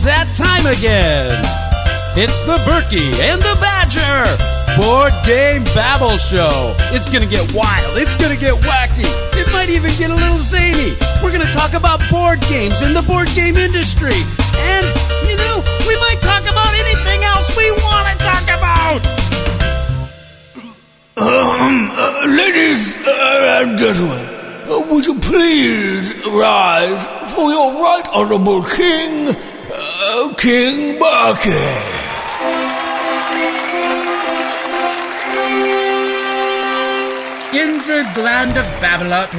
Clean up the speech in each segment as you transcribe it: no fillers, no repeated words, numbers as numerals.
that time again. It's the Berkey and the Badger Board Game Babble Show. It's going to get wild. It's going to get wacky. It might even get a little zany. We're going to talk about board games and the board game industry. And, you know, we might talk about anything else we want to talk about. Ladies and gentlemen, would you please rise for your right honorable King, King Berkey? In the land of Babblot,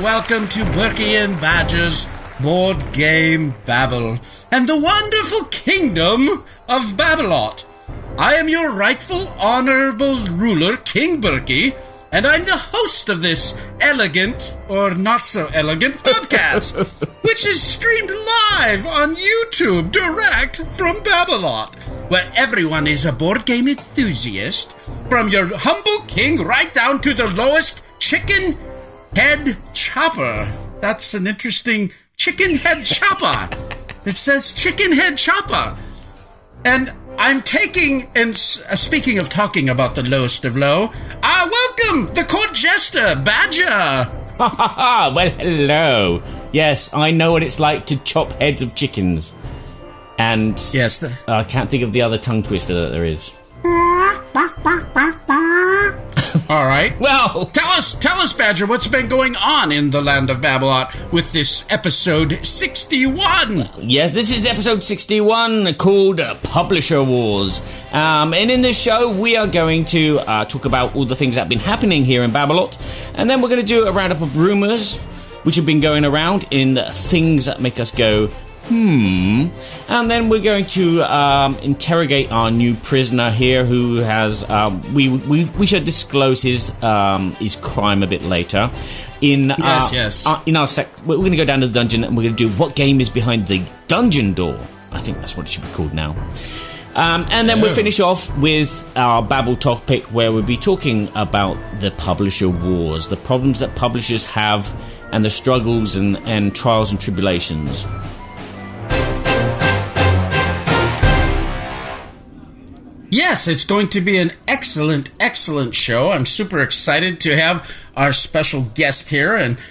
welcome to Berkey and Badger's Board Game Babble and the wonderful kingdom of Babblot. I am your rightful honorable ruler, King Berkey, and I'm the host of this elegant, or not so elegant, podcast, which is streamed live on YouTube direct from Babblot, where everyone is a board game enthusiast, from your humble king right down to the lowest chicken head chopper. That's an interesting chicken head chopper. It says chicken head chopper. And I'm taking, and speaking of talking about the lowest of low, welcome the court jester, Badger. Well, hello. Yes, I know what it's like to chop heads of chickens. And yes, I can't think of the other tongue twister that there is. All right. Well, tell us, Badger, what's been going on in the land of Babblot with this episode 61? Yes, this is episode 61 called Publisher Wars. And in this show, we are going to talk about all the things that have been happening here in Babblot. And then we're going to do a roundup of rumors which have been going around in things that make us go, and then we're going to interrogate our new prisoner here, who has we should disclose his crime a bit later. In in our we're going to go down to the dungeon and we're going to do what game is behind the dungeon door. I think that's what it should be called now. And then we'll finish off with our Babble topic, where we'll be talking about the publisher wars, the problems that publishers have, and the struggles and trials and tribulations. Yes, it's going to be an excellent show. I'm super excited to have our special guest here. And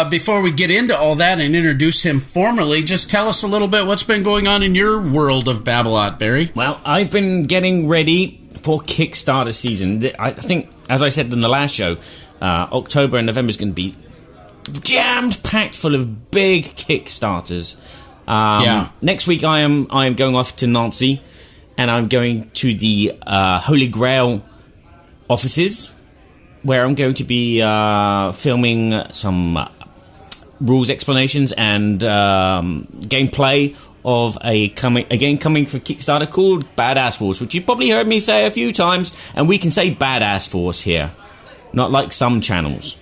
before we get into all that and introduce him formally, just tell us a little bit what's been going on in your world of Babblot, Barry. Well, I've been getting ready for Kickstarter season. I think, as I said in the last show, October and November is going to be jammed packed full of big Kickstarters. Next week I am going off to Nancy. And I'm going to the Holy Grail offices, where I'm going to be filming some rules explanations and gameplay of a game coming from Kickstarter called Badass Force, which you've probably heard me say a few times, and we can say Badass Force here, not like some channels.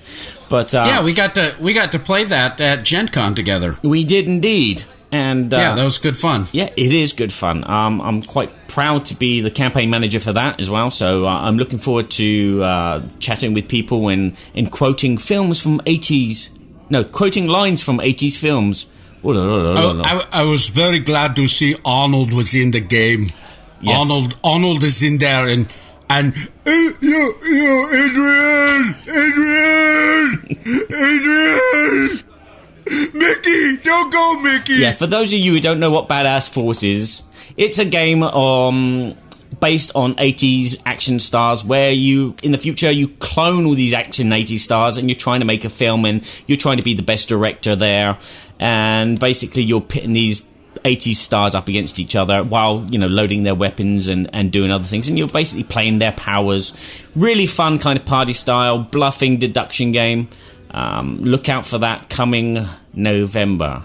But we got to play that at Gen Con together. We did indeed. And that was good fun. Yeah, it is good fun. I'm quite proud to be the campaign manager for that as well. So I'm looking forward to chatting with people and quoting films from 80s. No, quoting lines from 80s films. I was very glad to see Arnold was in the game. Yes. Arnold is in there and Adrian. Mickey, don't go, Mickey! Yeah, for those of you who don't know what Badass Force is, it's a game based on 80s action stars, where in the future, you clone all these action 80s stars and you're trying to make a film and you're trying to be the best director there. And basically, you're pitting these 80s stars up against each other while, loading their weapons and doing other things. And you're basically playing their powers. Really fun kind of party style, bluffing deduction game. Look out for that coming November.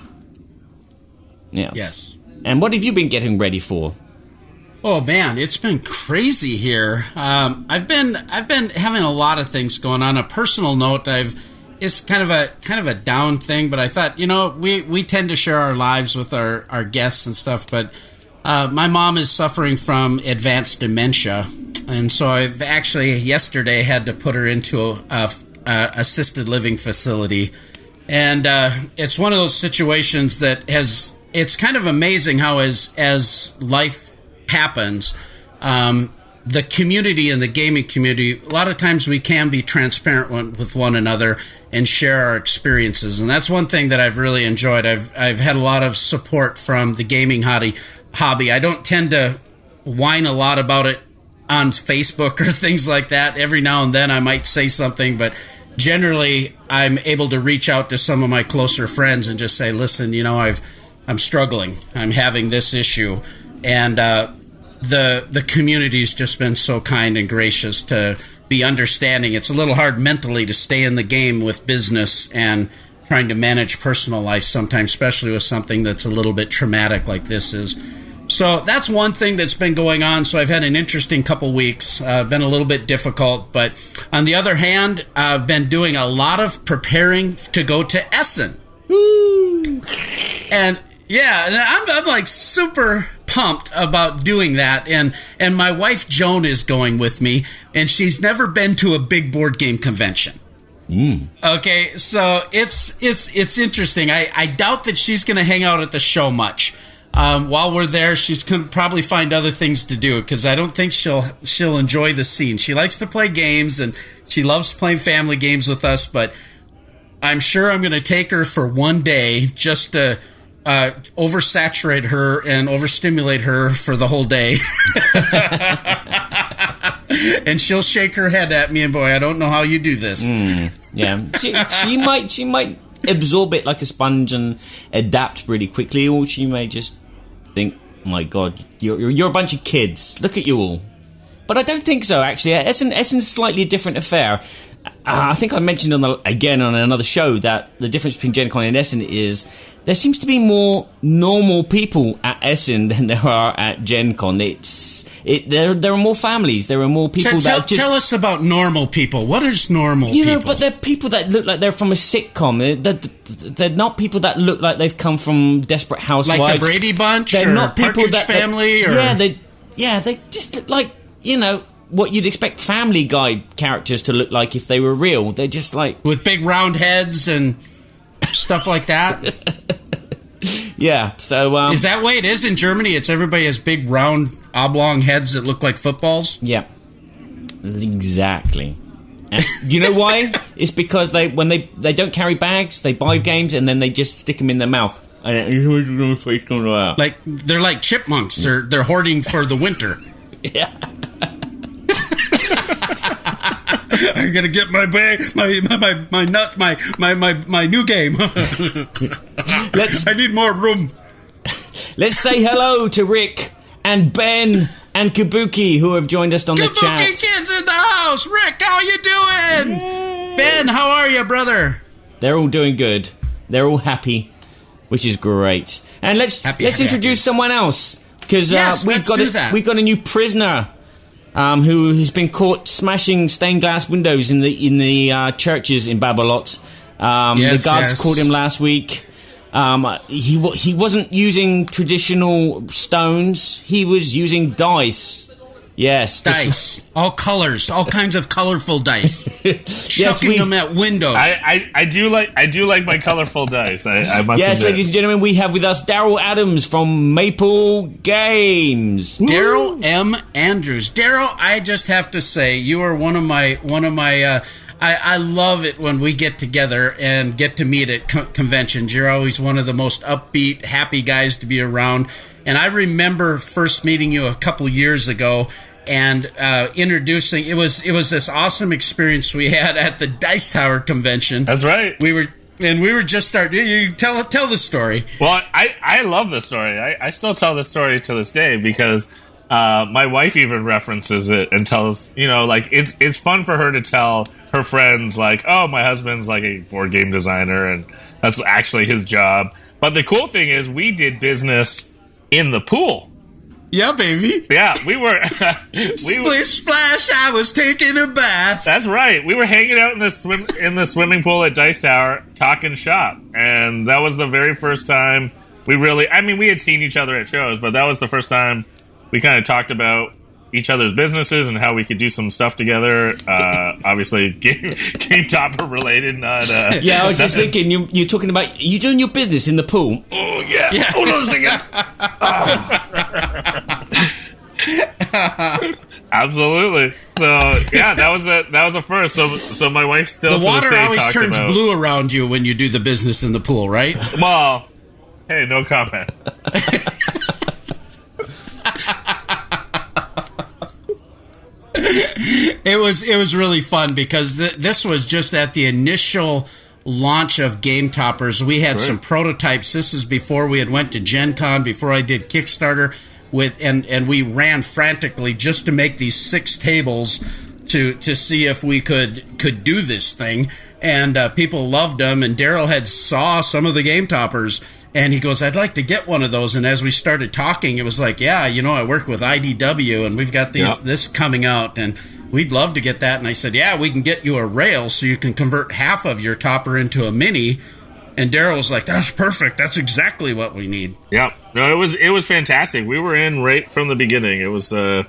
Yes. And what have you been getting ready for? Oh man, it's been crazy here. I've been having a lot of things going on. A personal note, it's kind of a down thing, but I thought, we tend to share our lives with our guests and stuff, but my mom is suffering from advanced dementia, and so I've actually yesterday had to put her into a assisted living facility, and it's one of those situations that has it's kind of amazing how as life happens, the community and the gaming community, a lot of times we can be transparent with one another and share our experiences. And that's one thing that I've really enjoyed. I've had a lot of support from the gaming hobby. I don't tend to whine a lot about it on Facebook or things like that. Every now and then I might say something, but generally I'm able to reach out to some of my closer friends and just say, listen, I'm struggling. I'm having this issue. And the community's just been so kind and gracious to be understanding. It's a little hard mentally to stay in the game with business and trying to manage personal life sometimes, especially with something that's a little bit traumatic like this is. So that's one thing that's been going on. So I've had an interesting couple weeks, been a little bit difficult. But on the other hand, I've been doing a lot of preparing to go to Essen. Woo! And yeah, and I'm like super pumped about doing that. And my wife Joan is going with me, and she's never been to a big board game convention. Okay, so it's interesting. I doubt that she's going to hang out at the show much. While we're there, she's going to probably find other things to do, because I don't think she'll enjoy the scene. She likes to play games, and she loves playing family games with us, but I'm sure I'm going to take her for one day just to oversaturate her and overstimulate her for the whole day. And she'll shake her head at me and, boy, I don't know how you do this. Yeah, she might absorb it like a sponge and adapt really quickly, or she may just think, my God, you're a bunch of kids. Look at you all. But I don't think so, actually. Essen's slightly a different affair. I think I mentioned on another show that the difference between Gen Con and Essen is there seems to be more normal people at Essen than there are at Gen Con. There are more families. There are more people tell us about normal people. What is normal people? But they're people that look like they're from a sitcom. They're not people that look like they've come from Desperate Housewives. Like the Brady Bunch, they're or not people Partridge Family? Or... they just look like, what you'd expect Family Guy characters to look like if they were real. They're just like... with big round heads and stuff like that? Yeah, so... is that the way it is in Germany? Everybody has big round oblong heads that look like footballs? Yeah. Exactly. And you know why? It's because when they don't carry bags, they buy games and then they just stick them in their mouth. Like, they're like chipmunks. They're hoarding for the winter. Yeah. I'm gonna get my bag, my nut, my new game. I need more room. Let's say hello to Rick and Ben and Kabuki, who have joined us on the chat. Kabuki kids in the house. Rick, how you doing? Yay. Ben, how are you, brother? They're all doing good. They're all happy, which is great. And let's introduce someone else, because we've got a new prisoner. Who has been caught smashing stained glass windows in the churches in Babblot. The guards caught him last week. He wasn't using traditional stones. He was using dice. Yes, dice. All colors, all kinds of colorful dice. Chucking them at windows. I do like my colorful dice. I must yes, admit. ladies and gentlemen, we have with us Daryl Adams from Maple Games. Daryl M. Andrews. Daryl, I just have to say, you are one of my. I love it when we get together and get to meet at conventions. You're always one of the most upbeat, happy guys to be around. And I remember first meeting you a couple years ago and introducing. It was this awesome experience we had at the Dice Tower convention. That's right. We were just starting. You tell the story. Well, I love the story. I still tell the story to this day because my wife even references it and tells, it's fun for her to tell her friends, like, oh, my husband's like a board game designer and that's actually his job. But the cool thing is we did business in the pool. Yeah, baby. Yeah, we were... Splish splash, I was taking a bath. That's right. We were hanging out in the swimming pool at Dice Tower, talking shop. And that was the very first time we really... I mean, we had seen each other at shows, but that was the first time we kind of talked about each other's businesses and how we could do some stuff together. Obviously, game topper related. Not yeah, I was just thinking you're talking about you doing your business in the pool. Oh yeah. Hold on a second. Absolutely. So yeah, that was a first. So my wife still the to water this day always talks turns about, blue around you when you do the business in the pool, right? Well, hey, no comment. It was really fun because this was just at the initial launch of Game Toppers. We had some prototypes. This is before we had went to Gen Con, before I did Kickstarter and we ran frantically just to make these 6 tables to see if we could do this thing. And people loved them, and Daryl had saw some of the Game Toppers, and he goes, I'd like to get one of those. And as we started talking, it was like, yeah, I work with IDW, and we've got this coming out, and we'd love to get that. And I said, yeah, we can get you a rail so you can convert half of your topper into a mini. And Daryl was like, that's perfect. That's exactly what we need. Yeah. No, it was fantastic. We were in right from the beginning. It was a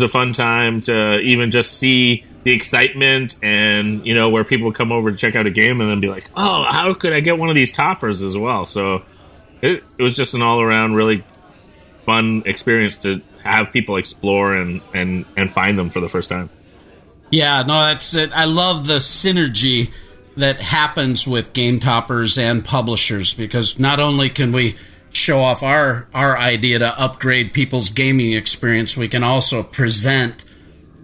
fun time to even just see the excitement and, where people would come over to check out a game and then be like, oh, how could I get one of these toppers as well? So it was just an all-around really fun experience to have people explore and find them for the first time. Yeah, no, that's it. I love the synergy that happens with Game Toppers and publishers, because not only can we show off our idea to upgrade people's gaming experience, we can also present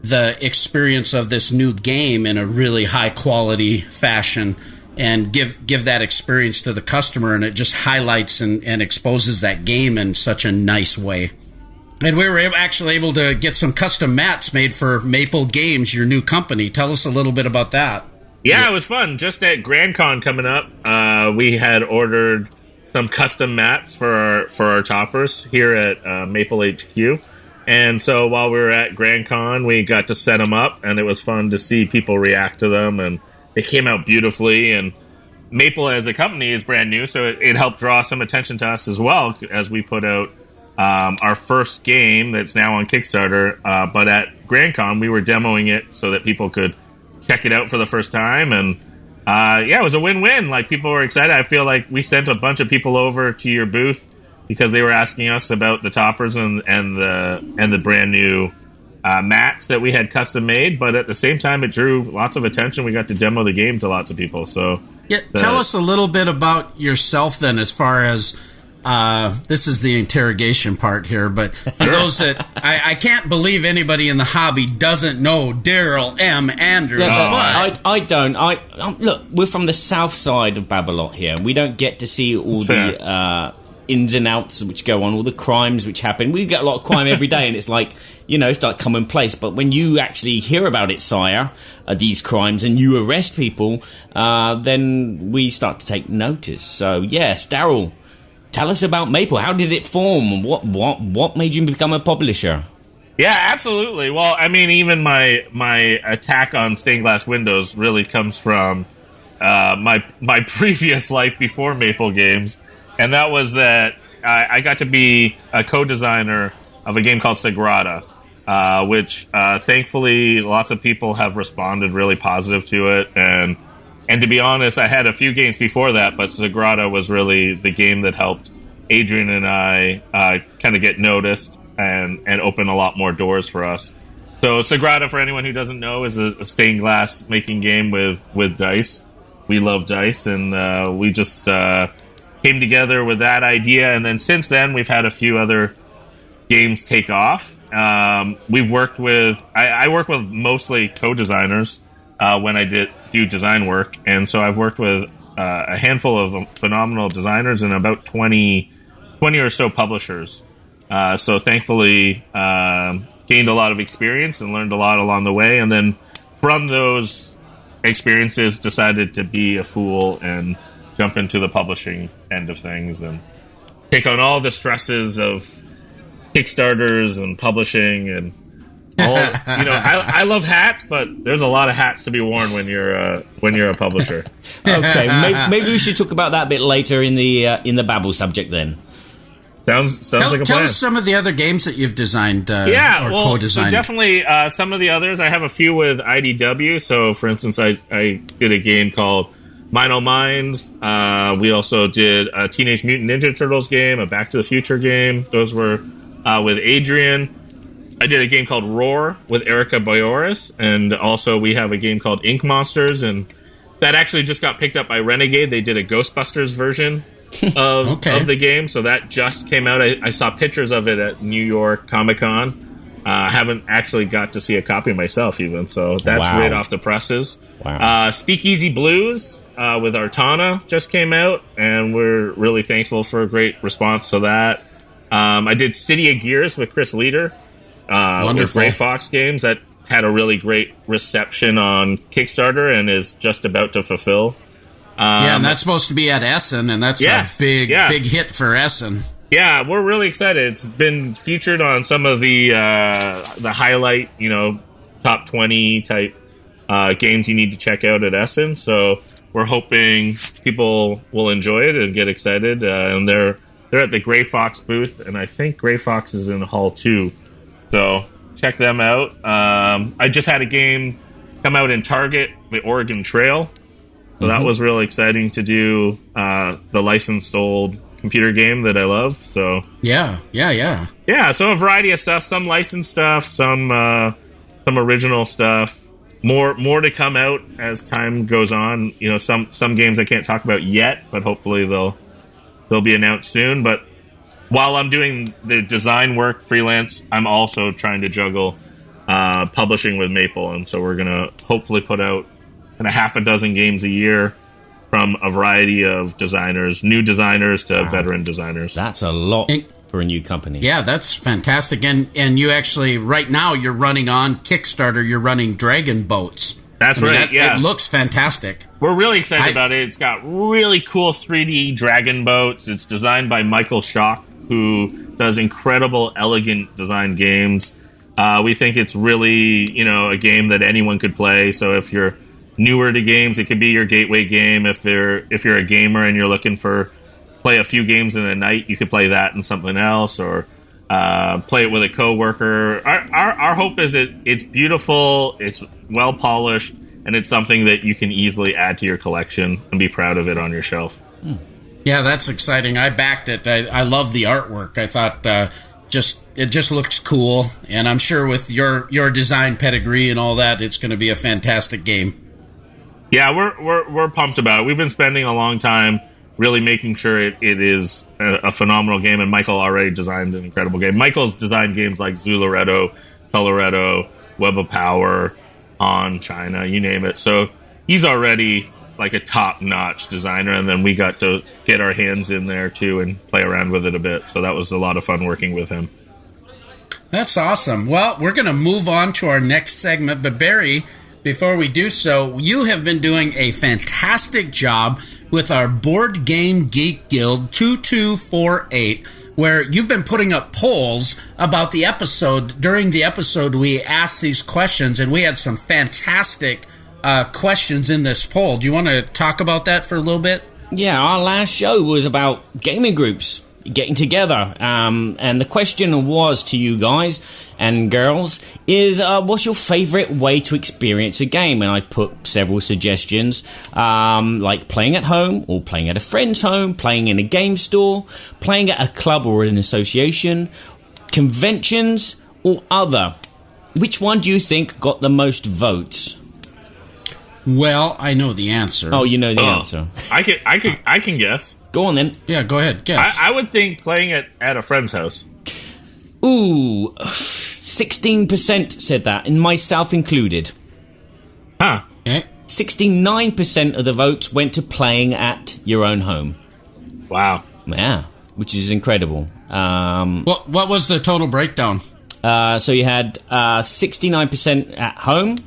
the experience of this new game in a really high quality fashion and give that experience to the customer, and it just highlights and exposes that game in such a nice way. And we were actually able to get some custom mats made for Maple Games, your new company. Tell us a little bit about that. Yeah, it was fun. Just at Grand Con coming up, we had ordered some custom mats for our toppers here at Maple HQ. And so while we were at Grand Con, we got to set them up, and it was fun to see people react to them, and they came out beautifully. And Maple as a company is brand new, so it helped draw some attention to us as well as we put out our first game that's now on Kickstarter. But at Grand Con, we were demoing it so that people could check it out for the first time, and it was a win-win. Like, people were excited. I feel like we sent a bunch of people over to your booth because they were asking us about the toppers and the brand new mats that we had custom made. But at the same time, it drew lots of attention. We got to demo the game to lots of people. So tell us a little bit about yourself then, as far as this is the interrogation part here, but for those that I can't believe anybody in the hobby doesn't know Daryl M. Andrews. But I don't. Look, we're from the south side of Babblot here. We don't get to see all the ins and outs which go on, all the crimes which happen. We get a lot of crime every day, and it's like, it's like commonplace. But when you actually hear about it, sire, these crimes, and you arrest people, then we start to take notice. So yes, Daryl, tell us about Maple. How did it form? What made you become a publisher? Yeah, absolutely. Well, I mean, even my attack on stained glass windows really comes from my previous life before Maple Games, and that was that I got to be a co-designer of a game called Sagrada, which thankfully lots of people have responded really positive to it, and to be honest, I had a few games before that, but Sagrada was really the game that helped Adrian and I kind of get noticed and open a lot more doors for us. So Sagrada, for anyone who doesn't know, is a stained glass making game with dice. We love dice, and we just came together with that idea. And then since then, we've had a few other games take off. We've worked with... I work with mostly co-designers when I do design work, and so I've worked with a handful of phenomenal designers and about 20 or so publishers. So thankfully gained a lot of experience and learned a lot along the way, and then from those experiences decided to be a fool and jump into the publishing end of things and take on all the stresses of Kickstarters and publishing and all, I love hats, but there's a lot of hats to be worn when you're a publisher. Okay, maybe we should talk about that a bit later in the Babble subject then. Sounds like a plan. Tell us some of the other games that you've designed or co-designed. So definitely some of the others. I have a few with IDW. So, for instance, I did a game called Mine Oh Mines. We also did a Teenage Mutant Ninja Turtles game, a Back to the Future game. Those were with Adrian. I did a game called Roar with Erica Boyoris. And also we have a game called Ink Monsters. And that actually just got picked up by Renegade. They did a Ghostbusters version of the game, so that just came out. I saw pictures of it at New York Comic-Con. I haven't actually got to see a copy myself even, so that's right off the presses. Wow. Speakeasy Blues with Artana just came out, and we're really thankful for a great response to that. I did City of Gears with Chris Leader with Gray Fox Games. That had a really great reception on Kickstarter and is just about to fulfill. And that's supposed to be at Essen, and that's a big hit for Essen. Yeah, we're really excited. It's been featured on some of the highlight, top 20 type games you need to check out at Essen. So we're hoping people will enjoy it and get excited. And they're at the Gray Fox booth, and I think Gray Fox is in Hall 2. So check them out. I just had a game come out in Target, the Oregon Trail. So that was really exciting to do, the licensed old computer game that I love. So yeah. So a variety of stuff, some licensed stuff, some original stuff. More to come out as time goes on. Some games I can't talk about yet, but hopefully they'll be announced soon. But while I'm doing the design work freelance, I'm also trying to juggle publishing with Maple, and so we're gonna hopefully put out and a half a dozen games a year from a variety of designers, new designers to veteran designers. That's a lot for a new company. Yeah, that's fantastic. And you actually, right now, you're running on Kickstarter, you're running Dragon Boats. That's right, It looks fantastic. We're really excited about it. It's got really cool 3D dragon boats. It's designed by Michael Schock, who does incredible, elegant design games. We think it's really, a game that anyone could play. So if you're newer to games, it could be your gateway game. If you're a gamer and you're looking for play a few games in a night, you could play that and something else, or play it with a coworker. Our hope is it's beautiful, it's well polished, and it's something that you can easily add to your collection and be proud of it on your shelf. Yeah, that's exciting. I backed it. I love the artwork. I thought it just looks cool, and I'm sure with your design pedigree and all that, it's going to be a fantastic game. Yeah, we're pumped about it. We've been spending a long time really making sure it is a phenomenal game, and Michael already designed an incredible game. Michael's designed games like Zularedo, Coloretto, Web of Power, On China, you name it. So he's already like a top-notch designer, and then we got to get our hands in there too and play around with it a bit. So that was a lot of fun working with him. That's awesome. Well, we're going to move on to our next segment, but Barry, before we do so, you have been doing a fantastic job with our Board Game Geek Guild 2248, where you've been putting up polls about the episode. During the episode, we asked these questions, and we had some fantastic questions in this poll. Do you want to talk about that for a little bit? Yeah, our last show was about gaming groups getting together, and the question was to you guys and girls is what's your favorite way to experience a game? And I put several suggestions, like playing at home or playing at a friend's home, playing in a game store, playing at a club or an association, conventions, or other. Which one do you think got the most votes? Well, I know the answer. Oh, you know the answer. I can guess. Go on then. Yeah, go ahead. Guess. I would think playing it at a friend's house. Ooh, 16% said that, and myself included. Huh. Okay. 69% of the votes went to playing at your own home. Wow. Yeah, which is incredible. What was the total breakdown? So you had 69% at home,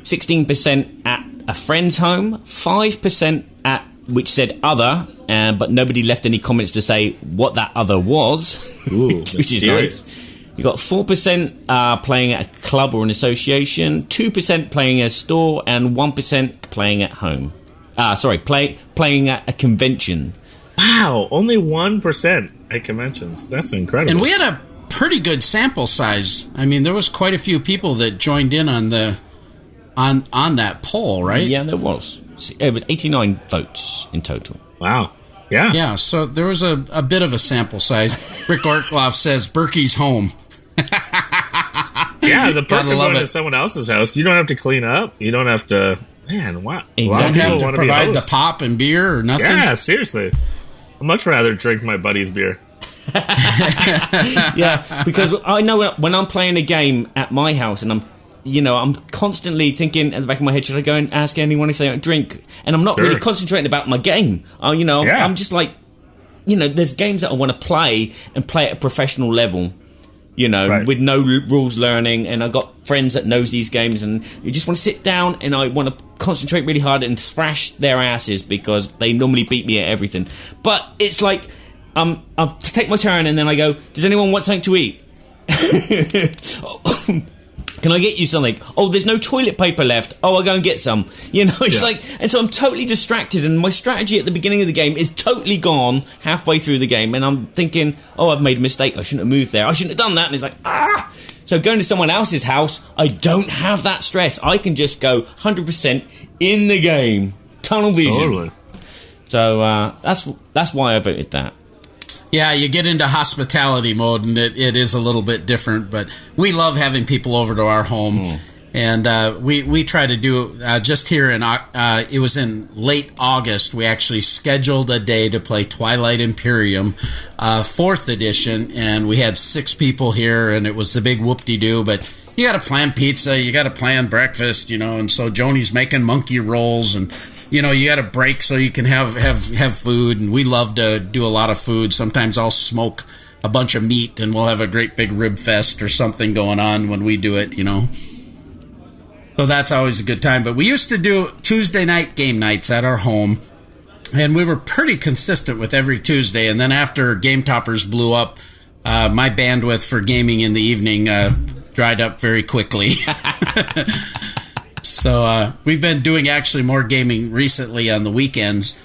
16% at a friend's home, 5% at which said other, but nobody left any comments to say what that other was. Ooh, which is nice. You got 4% playing at a club or an association, 2% playing at a store, and 1% playing at home. Playing at a convention. Wow, only 1% at conventions. That's incredible. And we had a pretty good sample size. I mean, there was quite a few people that joined in on the on that poll, right? Yeah, there was. It was 89 votes in total. Wow. Yeah. Yeah, so there was a bit of a sample size. Rick Ortloff says Berkey's home. Yeah, the perk of going to someone else's house, you don't have to clean up. You don't have to... Man, wow. You don't have to provide the pop and beer or nothing? Yeah, seriously. I'd much rather drink my buddy's beer. Yeah, because I know when I'm playing a game at my house and I'm constantly thinking at the back of my head, should I go and ask anyone if they don't drink? And I'm not really concentrating about my game. I'm just like, there's games that I want to play and play at a professional level, with no rules learning. And I've got friends that knows these games, and you just want to sit down and I want to concentrate really hard and thrash their asses because they normally beat me at everything. But it's like, I'll take my turn and then I go, does anyone want something to eat? Can I get you something? Oh, there's no toilet paper left. Oh, I'll go and get some. It's like... And so I'm totally distracted, and my strategy at the beginning of the game is totally gone halfway through the game, and I'm thinking, oh, I've made a mistake. I shouldn't have moved there. I shouldn't have done that. And it's like, ah! So going to someone else's house, I don't have that stress. I can just go 100% in the game. Tunnel vision. Totally. So that's why I voted that. Yeah, you get into hospitality mode, and it is a little bit different, but we love having people over to our home. And we try to do, just here it was in late August, we actually scheduled a day to play Twilight Imperium, 4th edition, and we had 6 people here, and it was the big whoop-de-doo, but you got to plan pizza, you got to plan breakfast, and so Joni's making monkey rolls, and you got to break so you can have food, and we love to do a lot of food. Sometimes I'll smoke a bunch of meat, and we'll have a great big rib fest or something going on when we do it, So that's always a good time. But we used to do Tuesday night game nights at our home, and we were pretty consistent with every Tuesday. And then after Game Toppers blew up, my bandwidth for gaming in the evening dried up very quickly. So we've been doing actually more gaming recently on the weekends,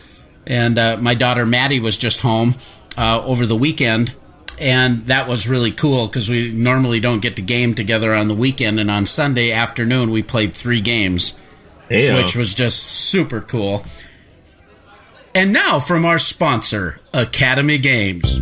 and my daughter Maddie was just home over the weekend, and that was really cool because we normally don't get to game together on the weekend, and on Sunday afternoon we played 3 games, which was just super cool. And now from our sponsor, Academy Games.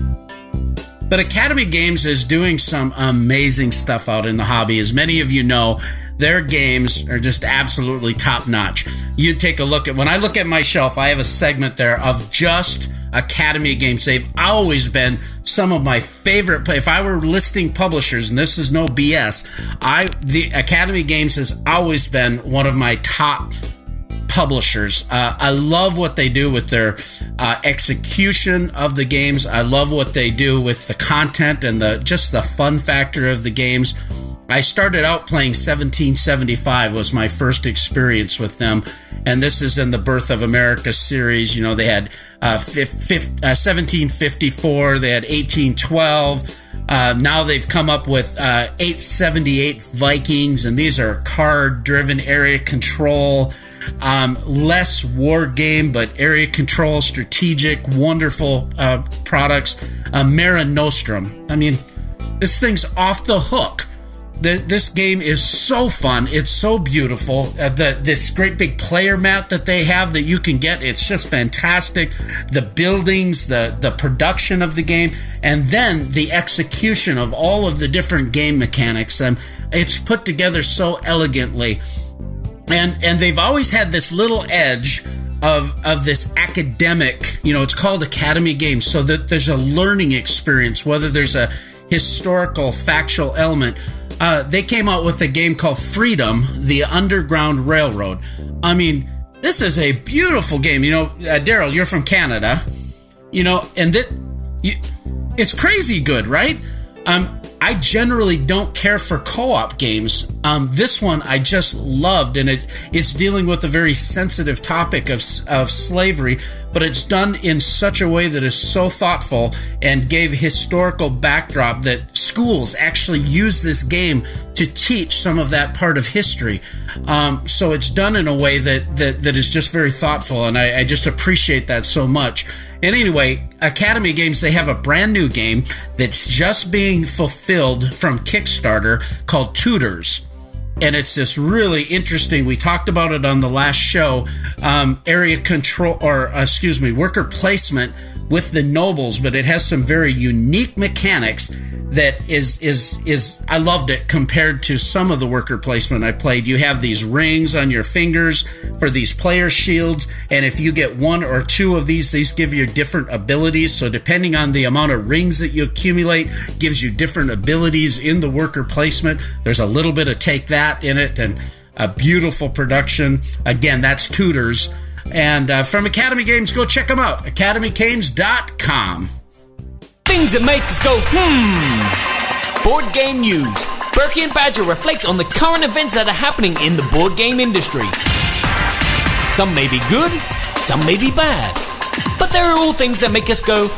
But Academy Games is doing some amazing stuff out in the hobby. As many of you know, their games are just absolutely top-notch. You take a look at... When I look at my shelf, I have a segment there of just Academy Games. They've always been some of my favorite... If I were listing publishers, and this is no BS, the Academy Games has always been one of my top publishers. I love what they do with their execution of the games. I love what they do with the content and just the fun factor of the games. I started out playing 1775 was my first experience with them, and this is in the Birth of America series. They had 1754, they had 1812. Now they've come up with 878 Vikings, and these are card-driven area control, less war game, but area control, strategic, wonderful products. Mare Nostrum. I mean, this thing's off the hook. This game is so fun. It's so beautiful. This great big player mat that they have that you can get, it's just fantastic. The buildings, the production of the game, and then the execution of all of the different game mechanics. It's put together so elegantly. And they've always had this little edge of this academic, it's called Academy Games, so that there's a learning experience, whether there's a historical, factual element. They came out with a game called Freedom, the Underground Railroad. I mean, this is a beautiful game. Daryl, you're from Canada, and it's crazy good, right? I generally don't care for co-op games. This one I just loved, and it's dealing with a very sensitive topic of slavery, but it's done in such a way that is so thoughtful and gave historical backdrop that schools actually use this game to teach some of that part of history. So it's done in a way that is just very thoughtful, and I just appreciate that so much. And anyway, Academy Games, they have a brand new game that's just being fulfilled from Kickstarter called Tutors. And it's this really interesting, we talked about it on the last show, worker placement with the nobles, but it has some very unique mechanics that is I loved it compared to some of the worker placement I played. You have these rings on your fingers for these player shields, and if you get one or two of these give you different abilities. So depending on the amount of rings that you accumulate, gives you different abilities in the worker placement. There's a little bit of take that in it, and a beautiful production. Again, that's Tutors. And from Academy Games, go check them out. academygames.com. Things that make us go, Board game news. Berkey and Badger reflect on the current events that are happening in the board game industry. Some may be good, some may be bad. But there are all things that make us go,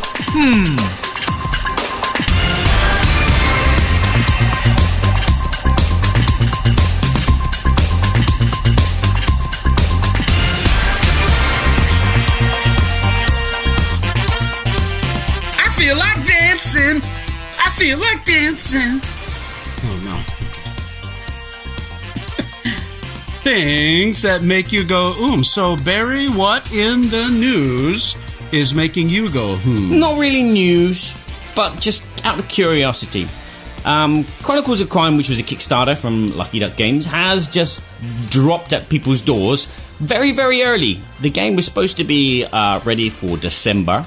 I feel like dancing. Oh, no. Things that make you go, So, Barry, what in the news is making you go, Not really news, but just out of curiosity. Chronicles of Crime, which was a Kickstarter from Lucky Duck Games, has just dropped at people's doors very, very early. The game was supposed to be ready for December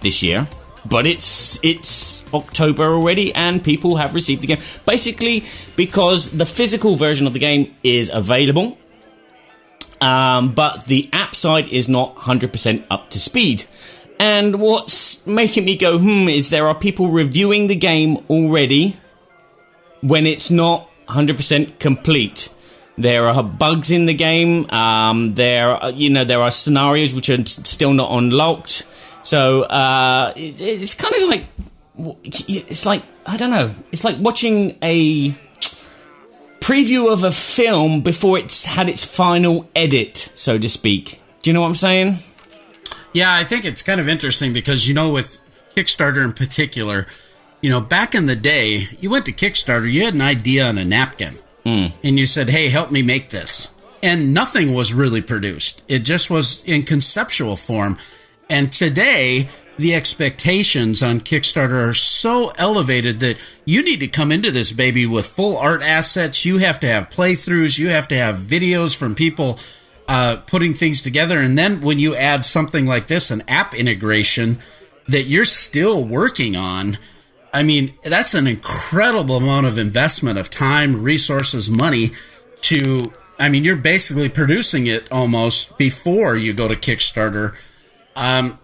this year. But it's October already, and people have received the game. Basically, because the physical version of the game is available, but the app side is not 100% up to speed. And what's making me go, is there are people reviewing the game already when it's not 100% complete. There are bugs in the game. There are scenarios which are still not unlocked. So it's kind of like, it's like, I don't know, it's like watching a preview of a film before it's had its final edit, so to speak. Do you know what I'm saying? Yeah, I think it's kind of interesting because, with Kickstarter in particular, back in the day, you went to Kickstarter, you had an idea on a napkin, and you said, hey, help me make this. And nothing was really produced. It just was in conceptual form. And today, the expectations on Kickstarter are so elevated that you need to come into this baby with full art assets. You have to have playthroughs. You have to have videos from people putting things together. And then when you add something like this, an app integration that you're still working on, I mean, that's an incredible amount of investment of time, resources, money you're basically producing it almost before you go to Kickstarter.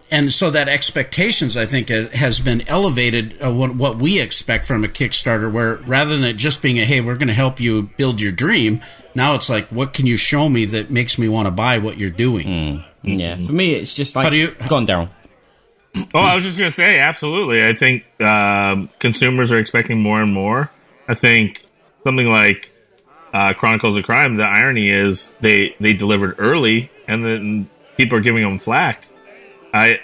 And so that expectations, I think, has been elevated, what we expect from a Kickstarter, where rather than it just being hey, we're going to help you build your dream, now it's like, what can you show me that makes me want to buy what you're doing? Yeah, for me, it's just like... Go on, Daryl. Oh, I was just going to say, absolutely. I think consumers are expecting more and more. I think something like Chronicles of Crime, the irony is they delivered early, and then people are giving them flack. How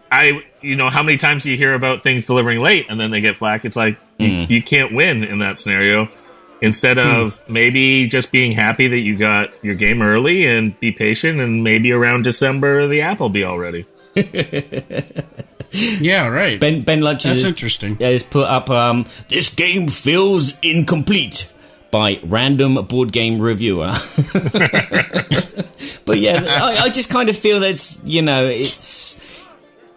many times do you hear about things delivering late and then they get flack? It's like, you can't win in that scenario. Instead of maybe just being happy that you got your game early and be patient, and maybe around December the app will be all ready. Yeah, right. Ben Lunch That's interesting. Has put up, this game feels incomplete by random board game reviewer. But yeah, I just kind of feel that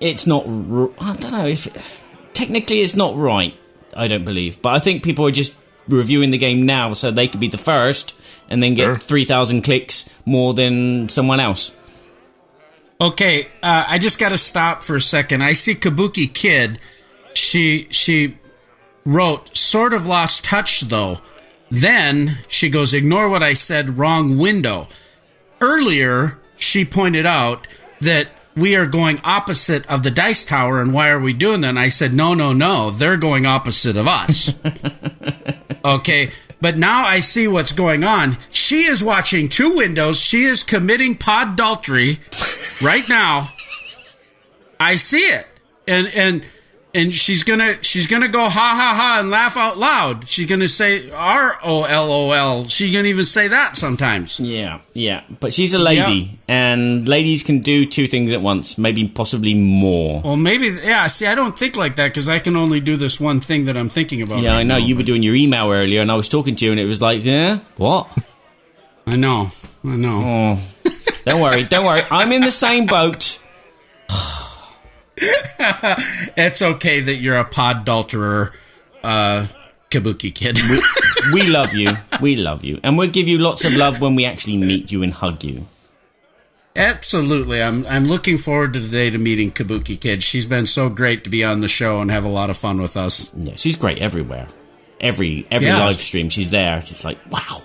it's not. I don't know if technically it's not right. I don't believe, but I think people are just reviewing the game now so they could be the first and then get 3,000 clicks more than someone else. Okay, I just got to stop for a second. I see Kabuki Kid. She wrote, sort of lost touch though. Then she goes, ignore what I said, wrong window. Earlier, she pointed out that we are going opposite of the Dice Tower, and why are we doing that? And I said, no, they're going opposite of us. Okay, but now I see what's going on. She is watching two windows. She is committing podultery right now. I see it. And she's gonna go ha ha ha and laugh out loud. She's gonna say ROLOL. She's gonna even say that sometimes. Yeah. But she's a lady, and ladies can do two things at once, maybe possibly more. Well, maybe, yeah. See, I don't think like that because I can only do this one thing that I'm thinking about. Yeah, right I know. now, You were doing your email earlier, and I was talking to you, and it was like, yeah, what? I know. Oh, don't worry. I'm in the same boat. It's okay that you're a poddulterer, kabuki kid. We love you, and we'll give you lots of love when we actually meet you and hug you. Absolutely, I'm looking forward to the day to meeting Kabuki Kid. She's been so great to be on the show and have a lot of fun with us. Yeah, she's great everywhere. Every live stream, she's there. It's just like, wow.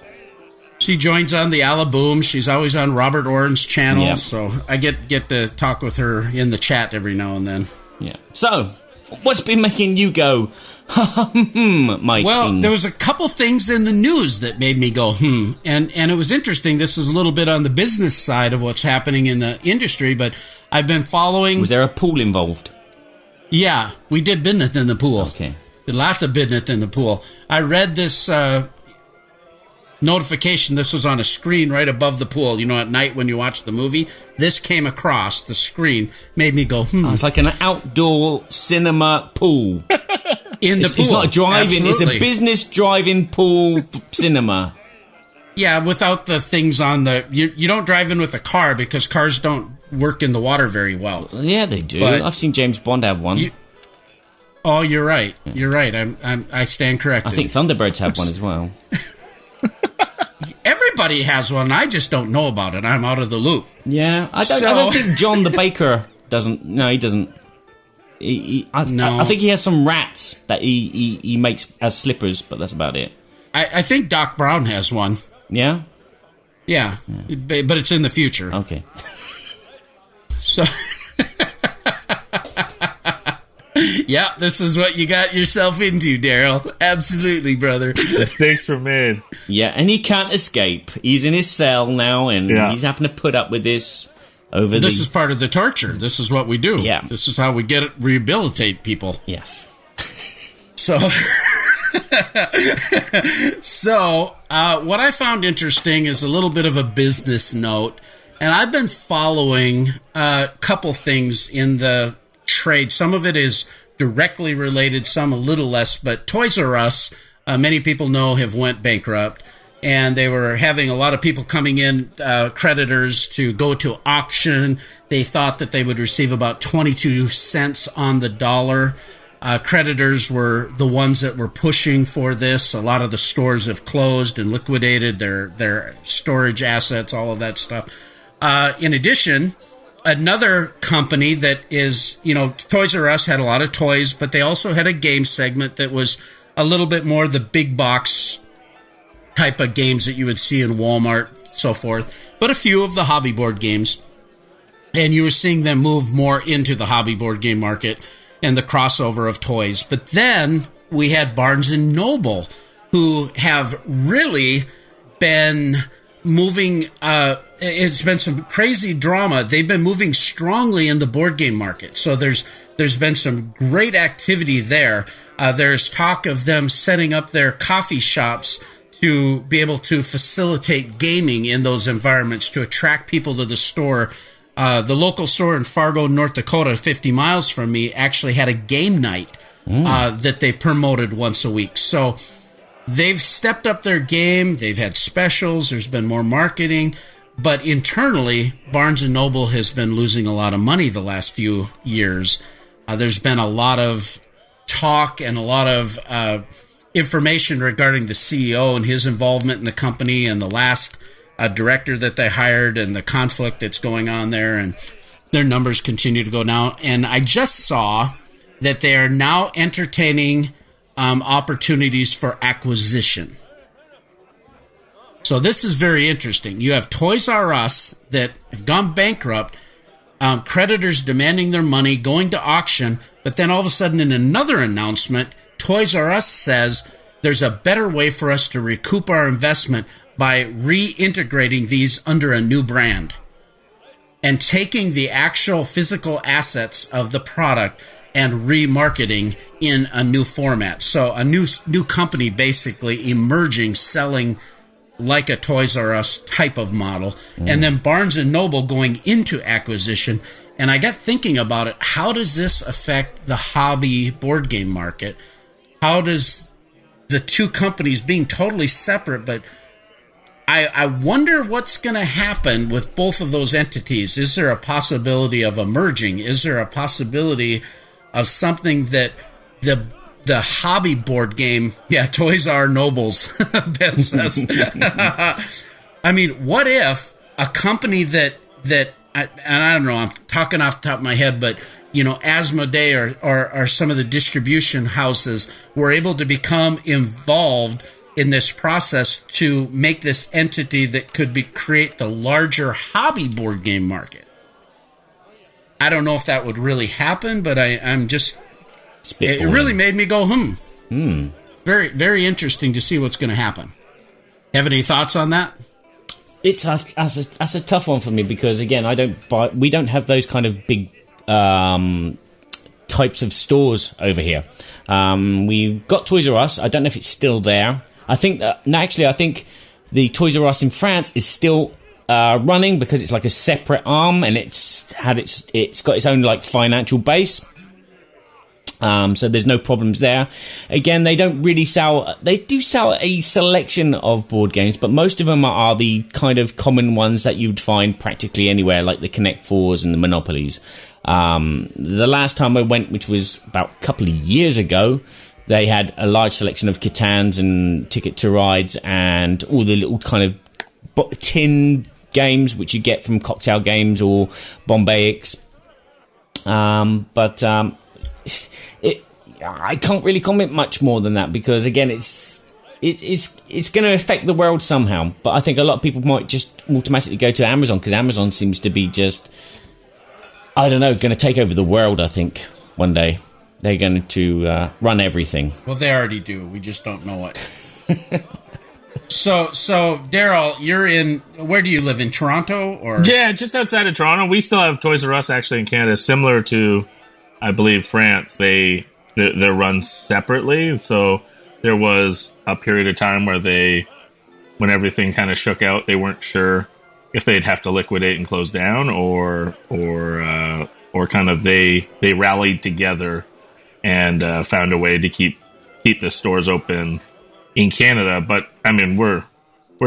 She joins on the Alaboom. She's always on Robert Oren's channel, Yep. so I get to talk with her in the chat every now and then. Yeah. So, what's been making you go, my Well, king? there was a couple things in the news that made me go, and it was interesting. This is a little bit on the business side of what's happening in the industry, but I've been following... Was there a pool involved? Yeah, we did business in the pool. Okay. Did lots of business in the pool. I read this notification. This was on a screen right above the pool. You know, at night when you watch the movie, this came across the screen, made me go, Oh, it's like an outdoor cinema pool. In the pool. It's not a drive-in, it's Absolutely. a business drive-in pool cinema. Yeah, without the things on the... You don't drive in with a car because cars don't work in the water very well. Yeah, they do. But I've seen James Bond have one. Oh, you're right. You're right. I stand corrected. I think Thunderbirds have one as well. Everybody has one. I just don't know about it. I'm out of the loop. Yeah, I don't think John the Baker doesn't. No, he doesn't. I think he has some rats that he makes as slippers, but that's about it. I think Doc Brown has one. Yeah? Yeah. But it's in the future. Okay. So... Yeah, this is what you got yourself into, Daryl. Absolutely, brother. The stakes were made. Yeah, and he can't escape. He's in his cell now, and he's having to put up with this over This is part of the torture. This is what we do. Yeah. This is how we rehabilitate people. Yes. So, what I found interesting is a little bit of a business note, and I've been following a couple things in the trade. Some of it is directly related, some a little less, but Toys R Us, many people know, have went bankrupt, and they were having a lot of people coming in, creditors, to go to auction. They thought that they would receive about 22 cents on the dollar. Creditors were the ones that were pushing for this. A lot of the stores have closed and liquidated their storage assets, all of that stuff. In addition, another company that is, Toys R Us had a lot of toys, but they also had a game segment that was a little bit more the big box type of games that you would see in Walmart, so forth, but a few of the hobby board games. And you were seeing them move more into the hobby board game market and the crossover of toys. But then we had Barnes & Noble, who have really been moving... it's been some crazy drama. They've been moving strongly in the board game market. So there's been some great activity there. There's talk of them setting up their coffee shops to be able to facilitate gaming in those environments, to attract people to the store. The local store in Fargo, North Dakota, 50 miles from me, actually had a game night that they promoted once a week. So they've stepped up their game. They've had specials. There's been more marketing. But internally, Barnes & Noble has been losing a lot of money the last few years. There's been a lot of talk and a lot of information regarding the CEO and his involvement in the company and the last director that they hired and the conflict that's going on there. And their numbers continue to go down. And I just saw that they are now entertaining opportunities for acquisition. So this is very interesting. You have Toys R Us that have gone bankrupt, creditors demanding their money, going to auction, but then all of a sudden in another announcement, Toys R Us says there's a better way for us to recoup our investment by reintegrating these under a new brand. and taking the actual physical assets of the product and remarketing in a new format. So a new company basically emerging, selling like a Toys R Us type of model, and then Barnes & Noble going into acquisition. And I got thinking about it. How does this affect the hobby board game market? How does the two companies being totally separate, but I wonder what's going to happen with both of those entities. Is there a possibility of a merging? Is there a possibility of something that the hobby board game, Toys R Nobles, Ben says. I mean, what if a company that and I don't know, I'm talking off the top of my head, but Asmodee or some of the distribution houses were able to become involved in this process to make this entity that could create the larger hobby board game market. I don't know if that would really happen, but I'm just... It really made me go, Very, very interesting to see what's going to happen. Have any thoughts on that? It's that's a tough one for me because, again, we don't have those kind of big types of stores over here. We've got Toys R Us. I don't know if it's still there. I think the Toys R Us in France is still running because it's like a separate arm and it's got its own like financial base. So there's no problems there. Again, they don't really sell. They do sell a selection of board games, but most of them are the kind of common ones that you'd find practically anywhere, like the Connect Fours and the Monopolies. The last time I went, which was about a couple of years ago, they had a large selection of Catans and Ticket to Rides and all the little kind of tin games which you get from Cocktail Games or Bombay-X. I can't really comment much more than that because, again, it's going to affect the world somehow. But I think a lot of people might just automatically go to Amazon because Amazon seems to be just, I don't know, going to take over the world, I think, one day. They're going to run everything. Well, they already do. We just don't know it. So Daryl, you're in, where do you live, in Toronto? Or? Yeah, just outside of Toronto. We still have Toys R Us actually in Canada, similar to, I believe, France. They're run separately. So there was a period of time where when everything kind of shook out, they weren't sure if they'd have to liquidate and close down or kind of they rallied together and found a way to keep the stores open in Canada. But I mean, we're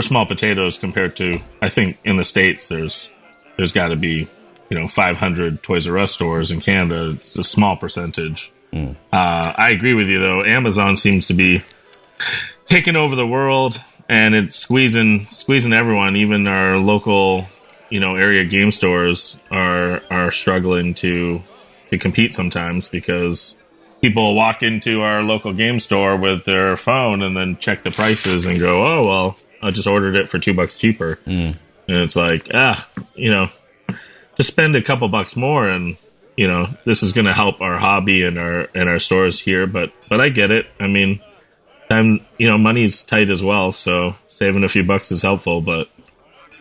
small potatoes compared to, I think in the States there's got to be 500 Toys R Us stores. In Canada it's a small percentage. I agree with you though. Amazon seems to be taking over the world and it's squeezing everyone. Even our local area game stores are struggling to compete sometimes because people walk into our local game store with their phone and then check the prices and go, oh, well, I just ordered it for $2 cheaper. And it's like, just spend a couple bucks more and, this is going to help our hobby and our stores here. But I get it. I mean, money's tight as well. So saving a few bucks is helpful, but.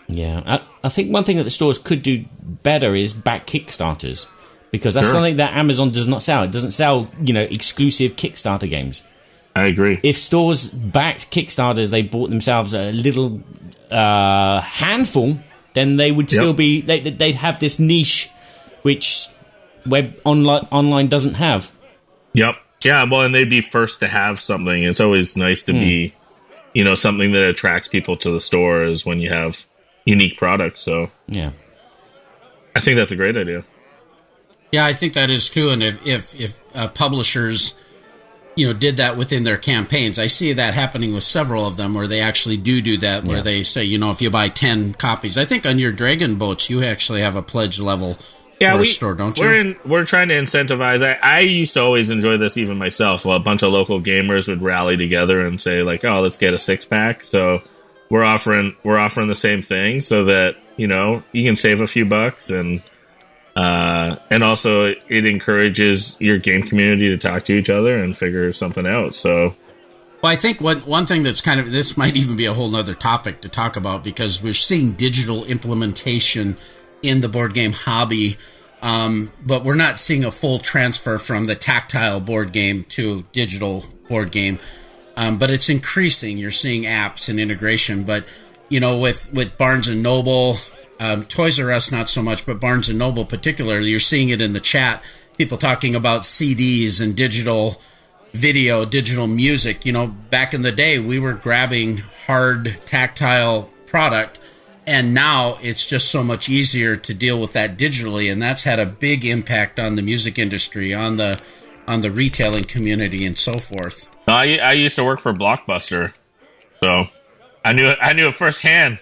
Yeah. I think one thing that the stores could do better is back Kickstarters. Because that's something that Amazon does not sell. It doesn't sell, exclusive Kickstarter games. I agree. If stores backed Kickstarters, they bought themselves a little handful, then they would still be... They'd have this niche, which web online doesn't have. Yep. Yeah, well, and they'd be first to have something. It's always nice to be, something that attracts people to the store is when you have unique products. So yeah, I think that's a great idea. Yeah, I think that is true. And if publishers, did that within their campaigns, I see that happening with several of them where they actually do that, where they say, if you buy 10 copies, I think on your Dragon boats, you actually have a pledge level for a store, don't you? We're trying to incentivize. I used to always enjoy this even myself. Well, a bunch of local gamers would rally together and say like, oh, let's get a 6-pack. So we're offering the same thing so that, you can save a few bucks and also it encourages your game community to talk to each other and figure something out. So, well, I think one thing that's this might even be a whole nother topic to talk about because we're seeing digital implementation in the board game hobby, but we're not seeing a full transfer from the tactile board game to digital board game. But it's increasing. You're seeing apps and integration. But, with Barnes & Noble, Toys R Us not so much, but Barnes & Noble particularly, you're seeing it in the chat. People talking about CDs and digital video, digital music. Back in the day, we were grabbing hard tactile product, and now it's just so much easier to deal with that digitally, and that's had a big impact on the music industry, on the retailing community, and so forth. I used to work for Blockbuster, so I knew it firsthand.